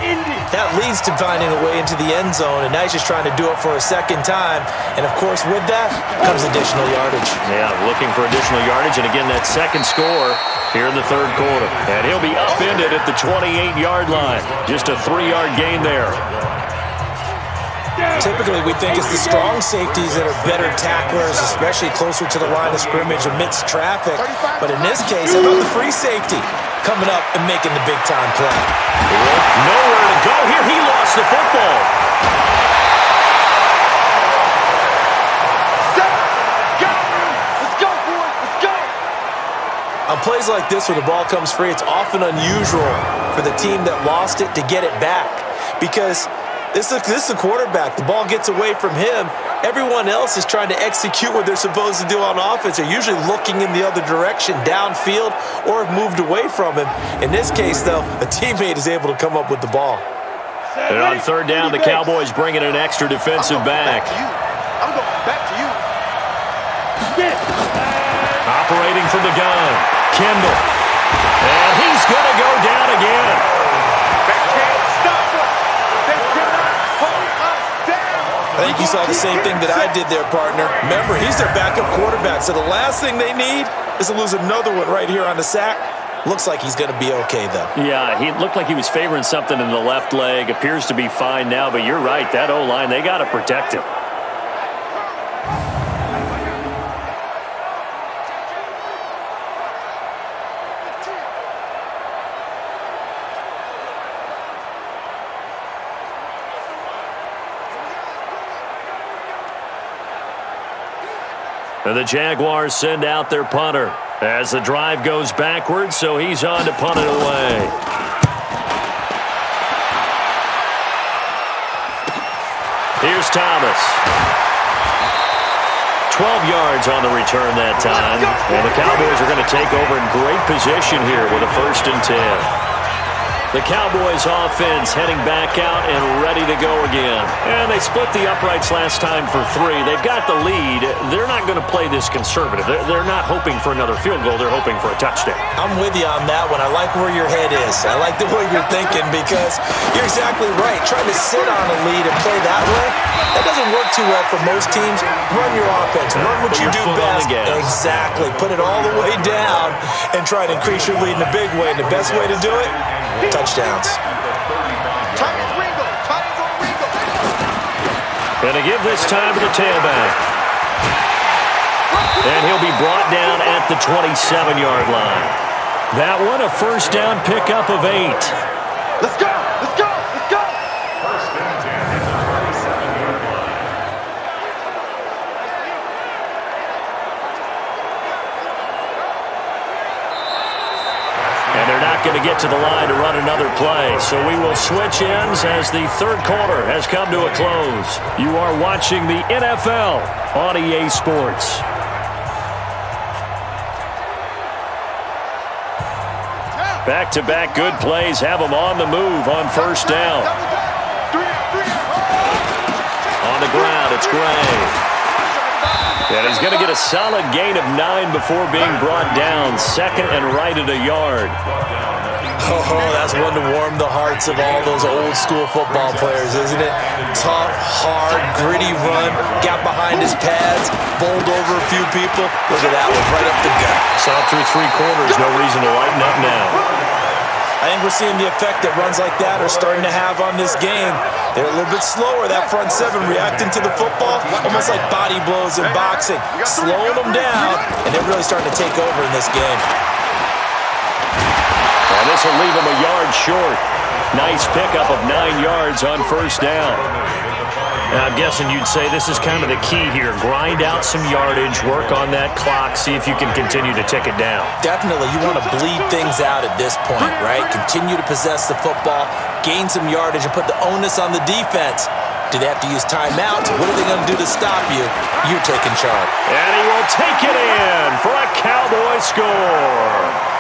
that leads to finding a way into the end zone. And now he's just trying to do it for a second time. And, of course, with that comes additional yardage. Yeah, looking for additional yardage. And, again, that second score here in the third quarter. And he'll be upended at the 28-yard line. Just a 3-yard gain there. Typically, we think it's the strong safeties that are better tacklers, especially closer to the line of scrimmage amidst traffic. But in this case, how about the free safety coming up and making the big-time play? Nowhere to go here. He lost the football. Let's go, boys. Let's go. On plays like this where the ball comes free, it's often unusual for the team that lost it to get it back. Because this is a quarterback. The ball gets away from him. Everyone else is trying to execute what they're supposed to do on offense. They're usually looking in the other direction, downfield, or have moved away from him. In this case, though, a teammate is able to come up with the ball. And on third down, the Cowboys bringing an extra defensive back. I'm going back to you. Operating from the gun, Kendall. And he's going to go down again. They can't stop us. They cannot hold us down. I think you saw the same thing that I did there, partner. Remember, he's their backup quarterback, so the last thing they need is to lose another one right here on the sack. Looks like he's going to be okay, though. Yeah, he looked like he was favoring something in the left leg. Appears to be fine now, but you're right. That O-line, they got to protect him. And the Jaguars send out their punter as the drive goes backwards, so he's on to punt it away. Here's Thomas. 12 yards on the return that time. And the Cowboys are going to take over in great position here with a 1st and 10. The Cowboys offense heading back out and ready to go again. And they split the uprights last time for 3. They've got the lead. They're not going to play this conservative. They're not hoping for another field goal. They're hoping for a touchdown. I'm with you on that one. I like where your head is. I like the way you're thinking because you're exactly right. Trying to sit on a lead and play that way, that doesn't work too well for most teams. Run your offense. Run what you do best. Exactly. Put it all the way down and try to increase your lead in a big way. And the best way to do it, touchdowns. Going to give this time to the tailback. And he'll be brought down at the 27-yard line. That one, a 1st down pickup of 8. Let's go! Let's go! Let's go! And they're not going to get to the line to run another play. So we will switch ends as the 3rd quarter has come to a close. You are watching the NFL on EA Sports. Back-to-back good plays have them on the move on 1st down. On the ground, it's Gray. And he's going to get a solid gain of 9 before being brought down. 2nd and right at a yard. Oh, that's one to warm the hearts of all those old school football players, isn't it? Tough, hard, gritty run. Got behind his pads, bowled over a few people. Look at that one, right up the gut. Saw through 3 quarters, no reason to lighten up now. I think we're seeing the effect that runs like that are starting to have on this game. They're a little bit slower, that front 7 reacting to the football, almost like body blows in boxing, slowing them down, and they're really starting to take over in this game. And this will leave them a yard short. Nice pickup of 9 yards on 1st down. Now, I'm guessing you'd say this is kind of the key here. Grind out some yardage, work on that clock, see if you can continue to tick it down. Definitely. You want to bleed things out at this point, right? Continue to possess the football, gain some yardage, and put the onus on the defense. Do they have to use timeouts? What are they going to do to stop you? You're taking charge. And he will take it in for a Cowboy score.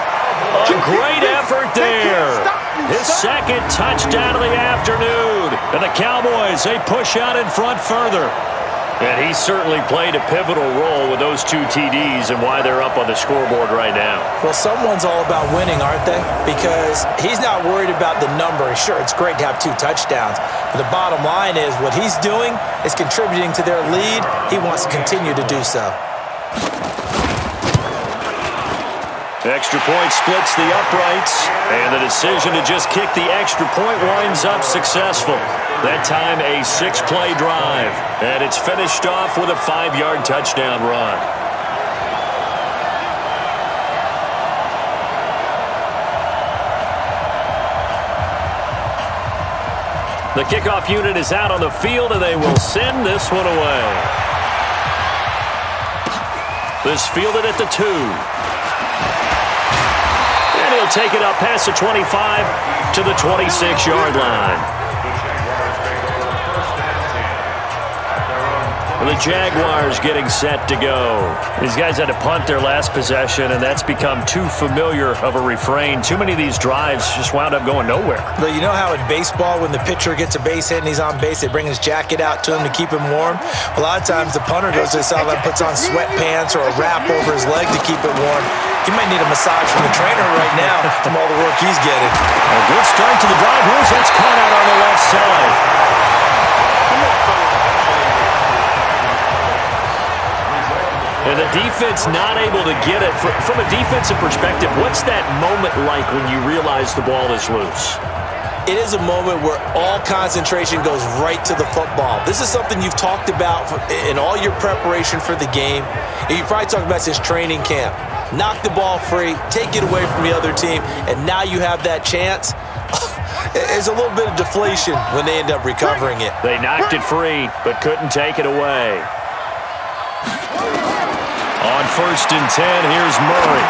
A great effort there. His 2nd touchdown of the afternoon. And the Cowboys, they push out in front further. And he certainly played a pivotal role with those 2 TDs and why they're up on the scoreboard right now. Well, someone's all about winning, aren't they? Because he's not worried about the number. Sure, it's great to have 2 touchdowns. But the bottom line is what he's doing is contributing to their lead. He wants to continue to do so. Extra point splits the uprights, and the decision to just kick the extra point winds up successful. That time a 6-play drive, and it's finished off with a 5-yard touchdown run. The kickoff unit is out on the field, and they will send this one away. This fielded at the 2. He'll take it up past the 25 to the 26-yard line. The Jaguars getting set to go. These guys had to punt their last possession, and that's become too familiar of a refrain. Too many of these drives just wound up going nowhere. But you know how in baseball, when the pitcher gets a base hit and he's on base, they bring his jacket out to him to keep him warm? A lot of times the punter goes to the sideline, puts on sweatpants or a wrap over his leg to keep it warm. He might need a massage from the trainer right now from all the work he's getting. A good start to the drive. Here's that's caught out on the left side. And the defense not able to get it. From a defensive perspective, what's that moment like when you realize the ball is loose? It is a moment where all concentration goes right to the football. This is something you've talked about in all your preparation for the game. And you probably talked about this training camp. Knock the ball free, take it away from the other team, and now you have that chance. There's a little bit of deflation when they end up recovering it. They knocked it free, but couldn't take it away. On 1st and 10, here's Murray.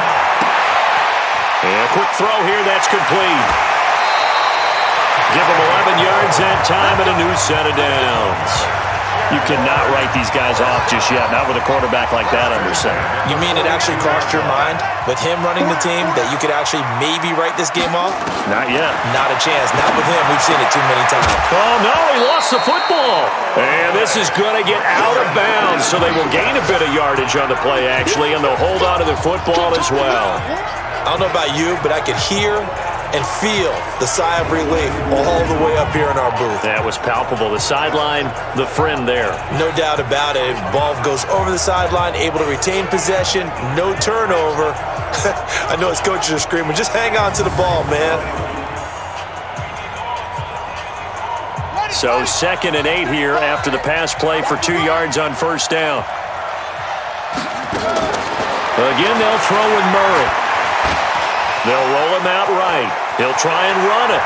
And a quick throw here, that's complete. Give him 11 yards that time and a new set of downs. You cannot write these guys off just yet, not with a quarterback like that under center. You mean it actually crossed your mind with him running the team that you could actually maybe write this game off? Not yet. Not a chance. Not with him. We've seen it too many times. Oh, no, he lost the football. And this is going to get out of bounds, so they will gain a bit of yardage on the play, actually, and they'll hold on to the football as well. I don't know about you, but I could hear and feel the sigh of relief all the way up here in our booth. That was palpable. The sideline, the friend there. No doubt about it. Ball goes over the sideline, able to retain possession, no turnover. I know his coaches are screaming, just hang on to the ball, man. So 2nd and 8 here after the pass play for 2 yards on 1st down. Again, they'll throw with Murray. They'll roll him out right. He'll try and run it.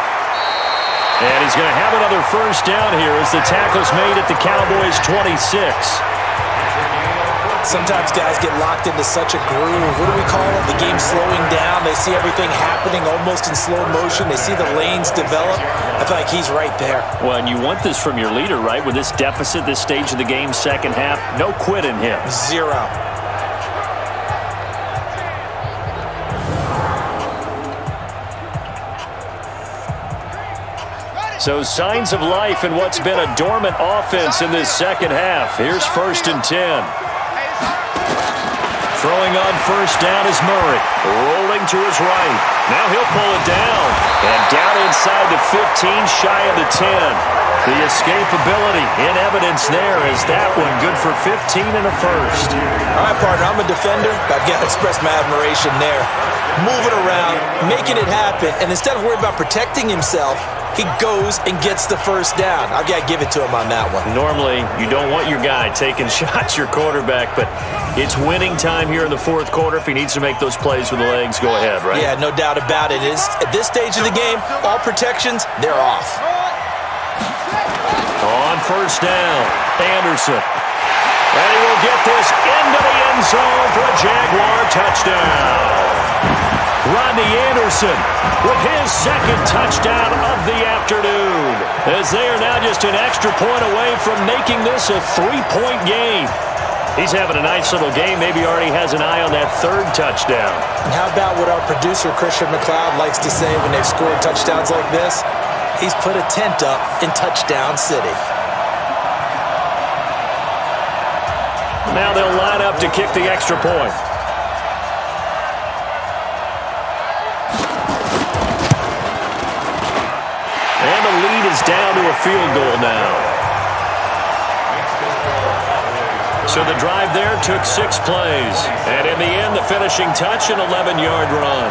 And he's going to have another 1st down here as the tackle's made at the Cowboys' 26. Sometimes guys get locked into such a groove. What do we call it? The game's slowing down. They see everything happening almost in slow motion. They see the lanes develop. I feel like he's right there. Well, and you want this from your leader, right? With this deficit, this stage of the game, second half, no quit in him. Zero. So signs of life in what's been a dormant offense in this second half. Here's 1st and 10. Throwing on 1st down is Murray. Rolling to his right. Now he'll pull it down. And down inside the 15, shy of the 10. The escapability in evidence there is that one good for 15 and a 1st. All right, partner, I'm a defender. I've got to express my admiration there. Moving around, making it happen, and instead of worrying about protecting himself, he goes and gets the 1st down. I've got to give it to him on that one. Normally, you don't want your guy taking shots, your quarterback, but it's winning time here in the 4th quarter. If he needs to make those plays with the legs, go ahead, right? Yeah, no doubt about it. At this stage of the game, all protections, they're off. On 1st down, Anderson. And he will get this into the end zone for a Jaguar touchdown. Rodney Anderson with his 2nd touchdown of the afternoon, as they are now just an extra point away from making this a 3-point game. He's having a nice little game. Maybe already has an eye on that 3rd touchdown. And how about what our producer, Christian McLeod, likes to say when they've scored touchdowns like this? He's put a tent up in Touchdown City. Now they'll line up to kick the extra point. And the lead is down to a field goal now. So the drive there took 6 plays. And in the end, the finishing touch, an 11-yard run.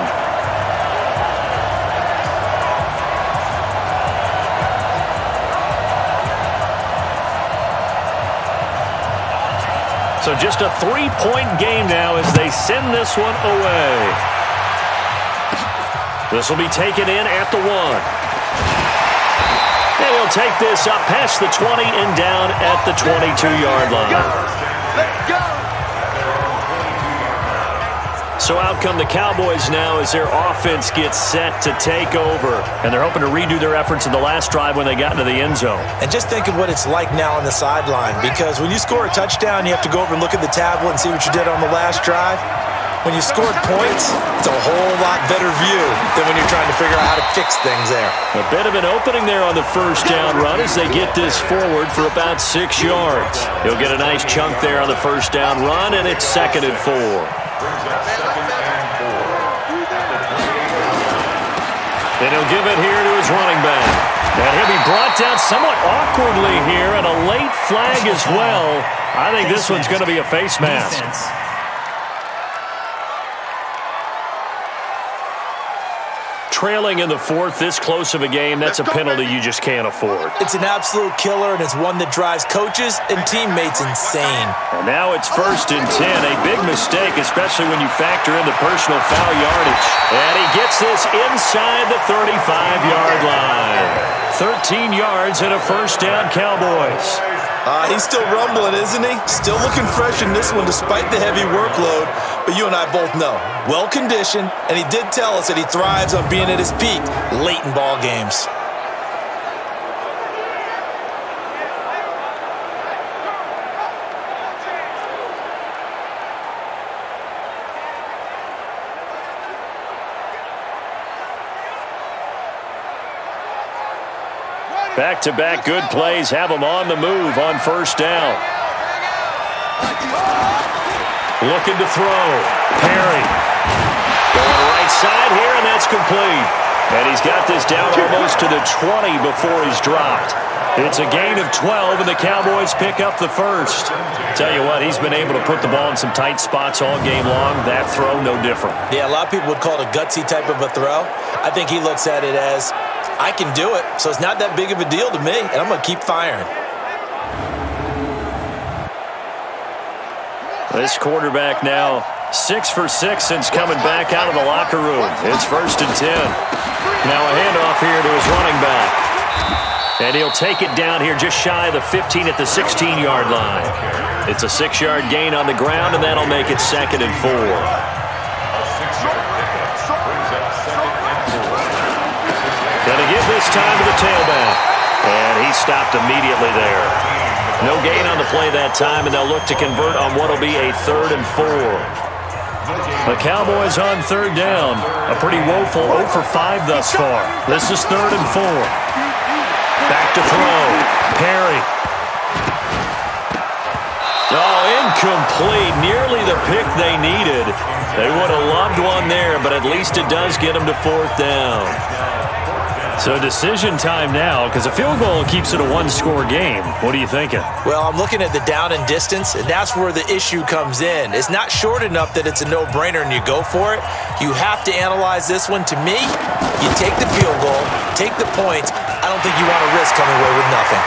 So just a 3-point game now as they send this one away. This will be taken in at the 1. And he'll take this up past the 20 and down at the 22-yard line. So out come the Cowboys now as their offense gets set to take over. And they're hoping to redo their efforts in the last drive when they got into the end zone. And just think of what it's like now on the sideline, because when you score a touchdown, you have to go over and look at the tablet and see what you did on the last drive. When you scored points, it's a whole lot better view than when you're trying to figure out how to fix things there. A bit of an opening there on the first down run as they get this forward for about 6 yards. He'll get a nice chunk there on the first down run, and it's 2nd and 4. And he'll give it here to his running back. And he'll be brought down somewhat awkwardly here, and a late flag as well. I think this one's going to be a face mask. Trailing in the 4th, this close of a game, that's a penalty you just can't afford. It's an absolute killer, and it's one that drives coaches and teammates insane. And now it's 1st and 10, a big mistake, especially when you factor in the personal foul yardage. And he gets this inside the 35-yard line. 13 yards and a first down, Cowboys. He's still rumbling, isn't he? Still looking fresh in this one despite the heavy workload. But you and I both know, well-conditioned, and he did tell us that he thrives on being at his peak late in ball games. Back-to-back good plays have him on the move on first down. Looking to throw. Perry. Going right side here, and that's complete. And he's got this down almost to the 20 before he's dropped. It's a gain of 12, and the Cowboys pick up the first. Tell you what, he's been able to put the ball in some tight spots all game long. That throw, no different. Yeah, a lot of people would call it a gutsy type of a throw. I think he looks at it as, I can do it, so it's not that big of a deal to me, and I'm going to keep firing. This quarterback now 6 for 6 since coming back out of the locker room. It's 1st and 10. Now a handoff here to his running back. And he'll take it down here just shy of the 15 at the 16-yard line. It's a 6-yard gain on the ground, and that'll make it 2nd and 4. Gonna give this time to the tailback. And he stopped immediately there. No gain on the play that time, and they'll look to convert on what will be a 3rd and 4. The Cowboys on 3rd down. A pretty woeful 0 for 5 thus far. This is 3rd and 4. Back to throw. Perry. Oh, incomplete. Nearly the pick they needed. They would have loved one there, but at least it does get them to 4th down. So decision time now, because a field goal keeps it a one-score game. What are you thinking? Well, I'm looking at the down and distance, and that's where the issue comes in. It's not short enough that it's a no-brainer and you go for it. You have to analyze this one. To me, you take the field goal, take the points. I don't think you want to risk coming away with nothing.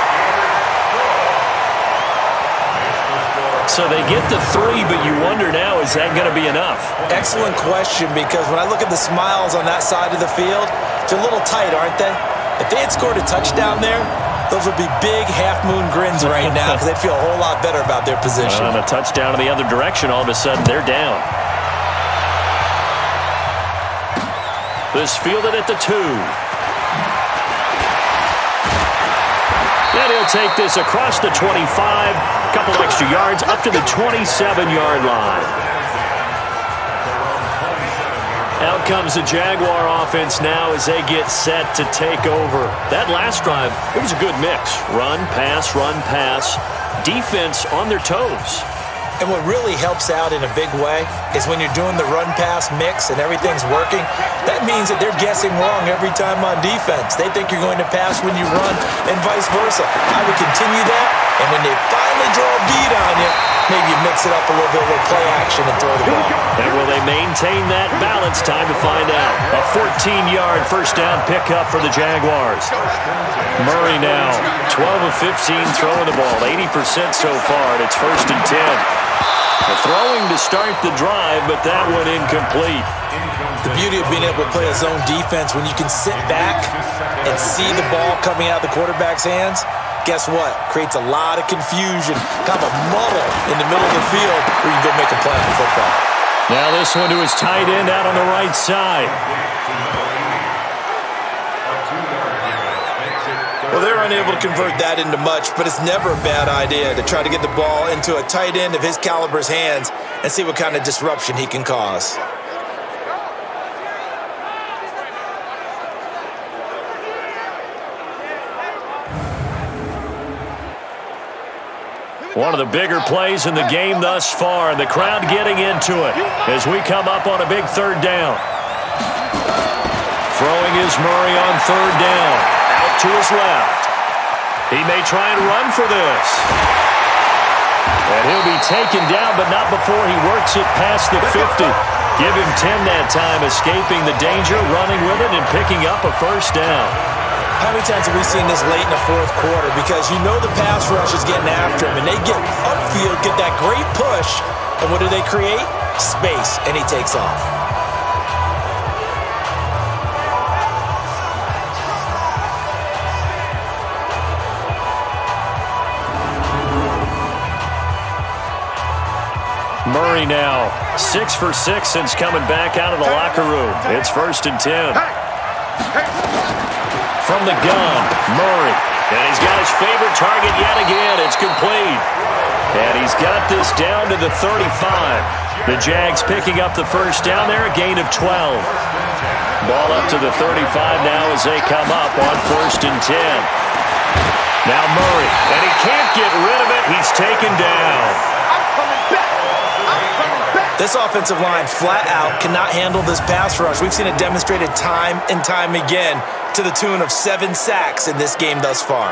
So they get the 3, but you wonder now, is that going to be enough? Excellent question, because when I look at the smiles on that side of the field, they're a little tight, aren't they? If they had scored a touchdown there, those would be big half-moon grins right now because they'd feel a whole lot better about their position. On a touchdown in the other direction, all of a sudden they're down. This fielded at the 2. And he'll take this across the 25, a couple extra yards, up to the 27-yard line. Out comes the Jaguar offense now as they get set to take over. That last drive, it was a good mix. Run, pass, defense on their toes. And what really helps out in a big way is when you're doing the run-pass mix and everything's working, that means that they're guessing wrong every time on defense. They think you're going to pass when you run and vice versa. I would continue that, and when they finally draw a bead on you, maybe you mix it up a little bit with play action and throw the ball. And will they maintain that balance? Time to find out. A 14-yard first down pickup for the Jaguars. Murray now, 12 of 15 throwing the ball, 80% so far, and it's 1st and 10. Throwing to start the drive, but that one incomplete. The beauty of being able to play a zone defense, when you can sit back and see the ball coming out of the quarterback's hands, guess what? Creates a lot of confusion, kind of a muddle in the middle of the field where you can go make a play on football. Now this one to his tight end out on the right side. Well, they're unable to convert that into much, but it's never a bad idea to try to get the ball into a tight end of his caliber's hands and see what kind of disruption he can cause. One of the bigger plays in the game thus far, and the crowd getting into it as we come up on a big third down. Throwing is Murray on third down. Out to his left. He may try and run for this. And he'll be taken down, but not before he works it past the 50. Give him 10 that time, escaping the danger, running with it, and picking up a first down. How many times have we seen this late in the fourth quarter? Because you know the pass rush is getting after him, and they get upfield, get that great push, and what do they create? Space, and he takes off. Murray now 6 for 6 since coming back out of the locker room. It's 1st and 10. From the gun, Murray. And he's got his favorite target yet again. It's complete. And he's got this down to the 35. The Jags picking up the first down there, a gain of 12. Ball up to the 35 now as they come up on 1st and 10. Now Murray, and he can't get rid of it. He's taken down. This offensive line flat out cannot handle this pass rush. We've seen it demonstrated time and time again to the tune of 7 sacks in this game thus far.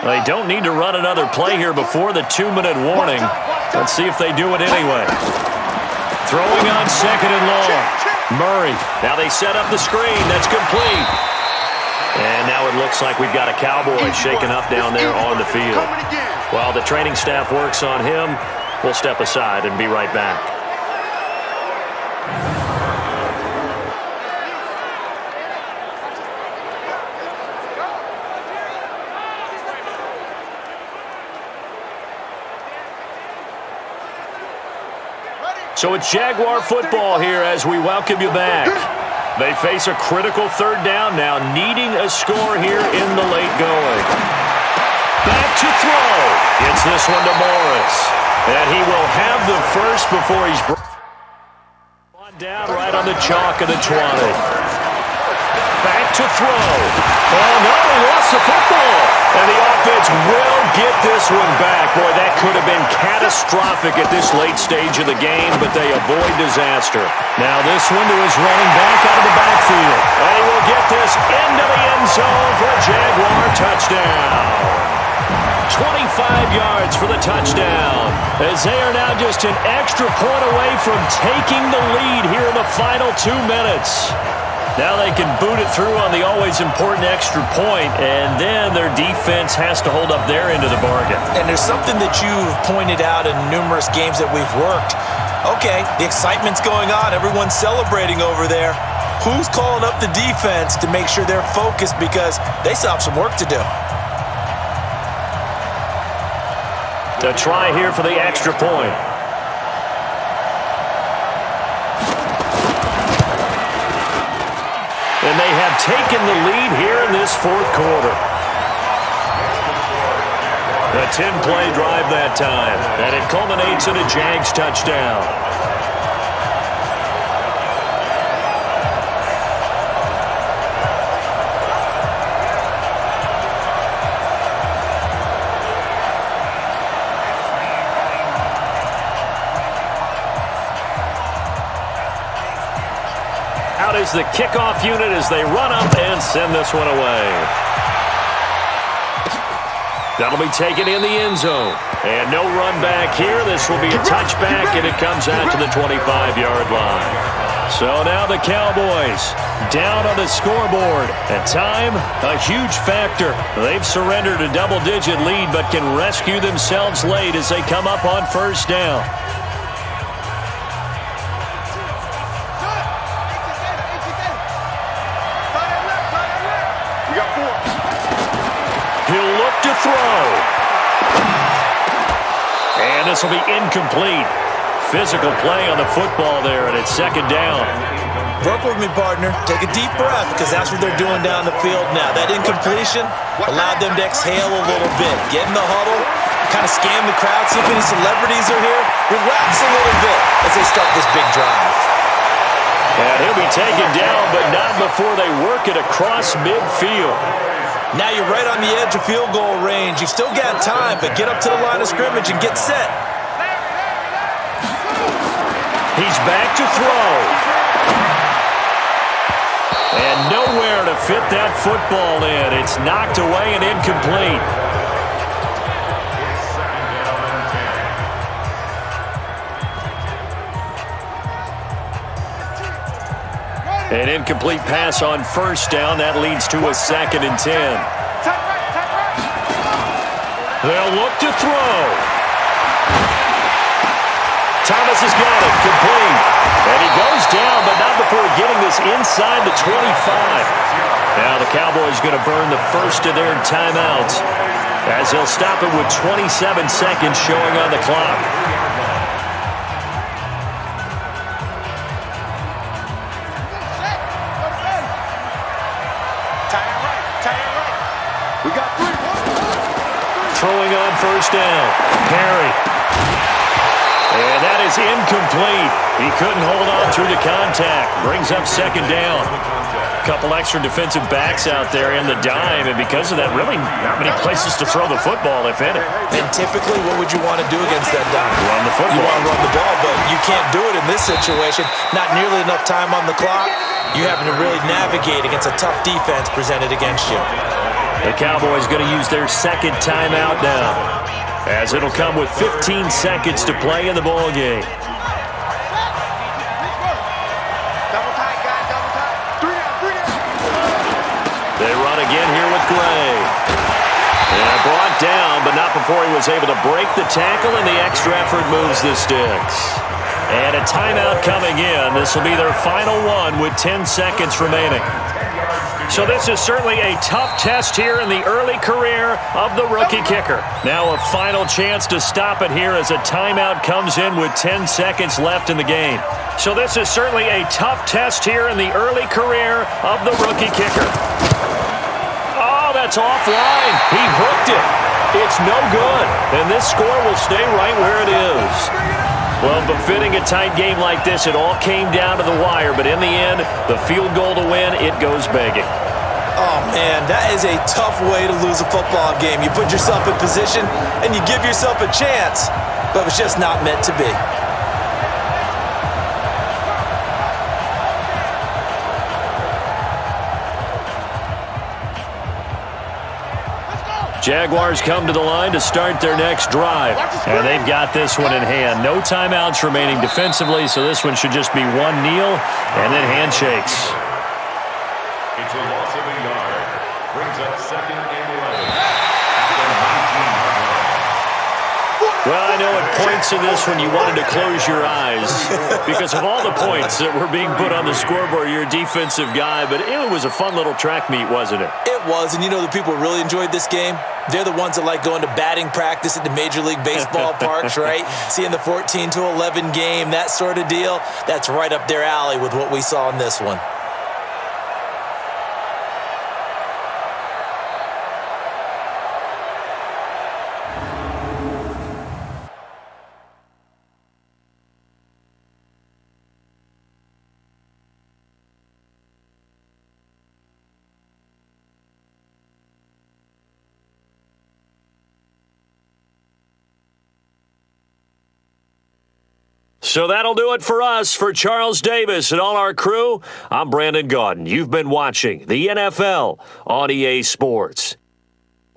They don't need to run another play here before the 2-minute warning. Let's see if they do it anyway. Throwing on 2nd and long. Murray. Now they set up the screen. That's complete. And now it looks like we've got a Cowboy shaken up down there on the field. While the training staff works on him, we'll step aside and be right back. So it's Jaguar football here as we welcome you back. They face a critical third down now, needing a score here in the late going. Back to throw. It's this one to Morris. And he will have the first before he's brought down right on the chalk of the 20. Back to throw. Oh, no, he lost the football. And the offense will get this one back. Boy, that could have been catastrophic at this late stage of the game, but they avoid disaster. Now this one to his running back out of the backfield. And he will get this into the end zone for a Jaguar touchdown. 25 yards for the touchdown, as they are now just an extra point away from taking the lead here in the final 2 minutes. Now they can boot it through on the always important extra point, and then their defense has to hold up their end of the bargain. And there's something that you've pointed out in numerous games that we've worked. Okay, the excitement's going on. Everyone's celebrating over there. Who's calling up the defense to make sure they're focused, because they still have some work to do? To try here for the extra point. And they have taken the lead here in this fourth quarter. A 10-play drive that time, and it culminates in a Jags touchdown. Out is the kickoff unit as they run up and send this one away. That'll be taken in the end zone. And no run back here. This will be a touchback, and it comes out to the 25-yard line. So now the Cowboys down on the scoreboard. At time, a huge factor. They've surrendered a double-digit lead, but can rescue themselves late as they come up on first down. throw. And this will be incomplete. Physical play on the football there, and it's second down. Work with me, partner. Take a deep breath, because that's what they're doing down the field now. That incompletion allowed them to exhale a little bit. Get in the huddle, kind of scan the crowd, see if any celebrities are here. Relax a little bit as they start this big drive. And he'll be taken down, but not before they work it across midfield. Now you're right on the edge of field goal range. You've still got time, but get up to the line of scrimmage and get set. He's back to throw. And nowhere to fit that football in. It's knocked away and incomplete. An incomplete pass on first down. That leads to a 2nd and 10. They'll look to throw. Thomas has got it. Complete. And he goes down, but not before getting this inside the 25. Now the Cowboys going to burn the first of their timeouts as they'll stop it with 27 seconds showing on the clock. Throwing on first down. Perry. And that is incomplete. He couldn't hold on through the contact. Brings up second down. A couple extra defensive backs out there in the dime, and because of that, really not many places to throw the football, if any. And typically, what would you want to do against that dime? Run the football. You want to run the ball, but you can't do it in this situation. Not nearly enough time on the clock. You having to really navigate against a tough defense presented against you. The Cowboys going to use their second timeout now, as it'll come with 15 seconds to play in the ball game. They run again here with Gray. And brought down, but not before he was able to break the tackle, and the extra effort moves the sticks. And a timeout coming in. This will be their final one with 10 seconds remaining. So this is certainly a tough test here in the early career of the rookie kicker. Now a final chance to stop it here as a timeout comes in with 10 seconds left in the game. So this is certainly a tough test here in the early career of the rookie kicker. Oh, that's offline. He hooked it. It's no good. And this score will stay right where it is. Well, befitting a tight game like this, it all came down to the wire. But in the end, the field goal to win, it goes begging. Oh, man, that is a tough way to lose a football game. You put yourself in position, and you give yourself a chance, but it's just not meant to be. Jaguars come to the line to start their next drive, and they've got this one in hand. No timeouts remaining defensively, so this one should just be one kneel and then handshakes. It's a loss of a yard. Brings up 2nd and 11. Well, I know at points in this when you wanted to close your eyes because of all the points that were being put on the scoreboard. You're a defensive guy, but it was a fun little track meet, wasn't it? It was, and you know the people who really enjoyed this game? They're the ones that like going to batting practice at the Major League Baseball parks, right? Seeing the 14-11 game, that sort of deal. That's right up their alley with what we saw in this one. So that'll do it for us. For Charles Davis and all our crew, I'm Brandon Gaudin. You've been watching the NFL on EA Sports.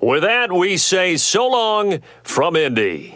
With that, we say so long from Indy.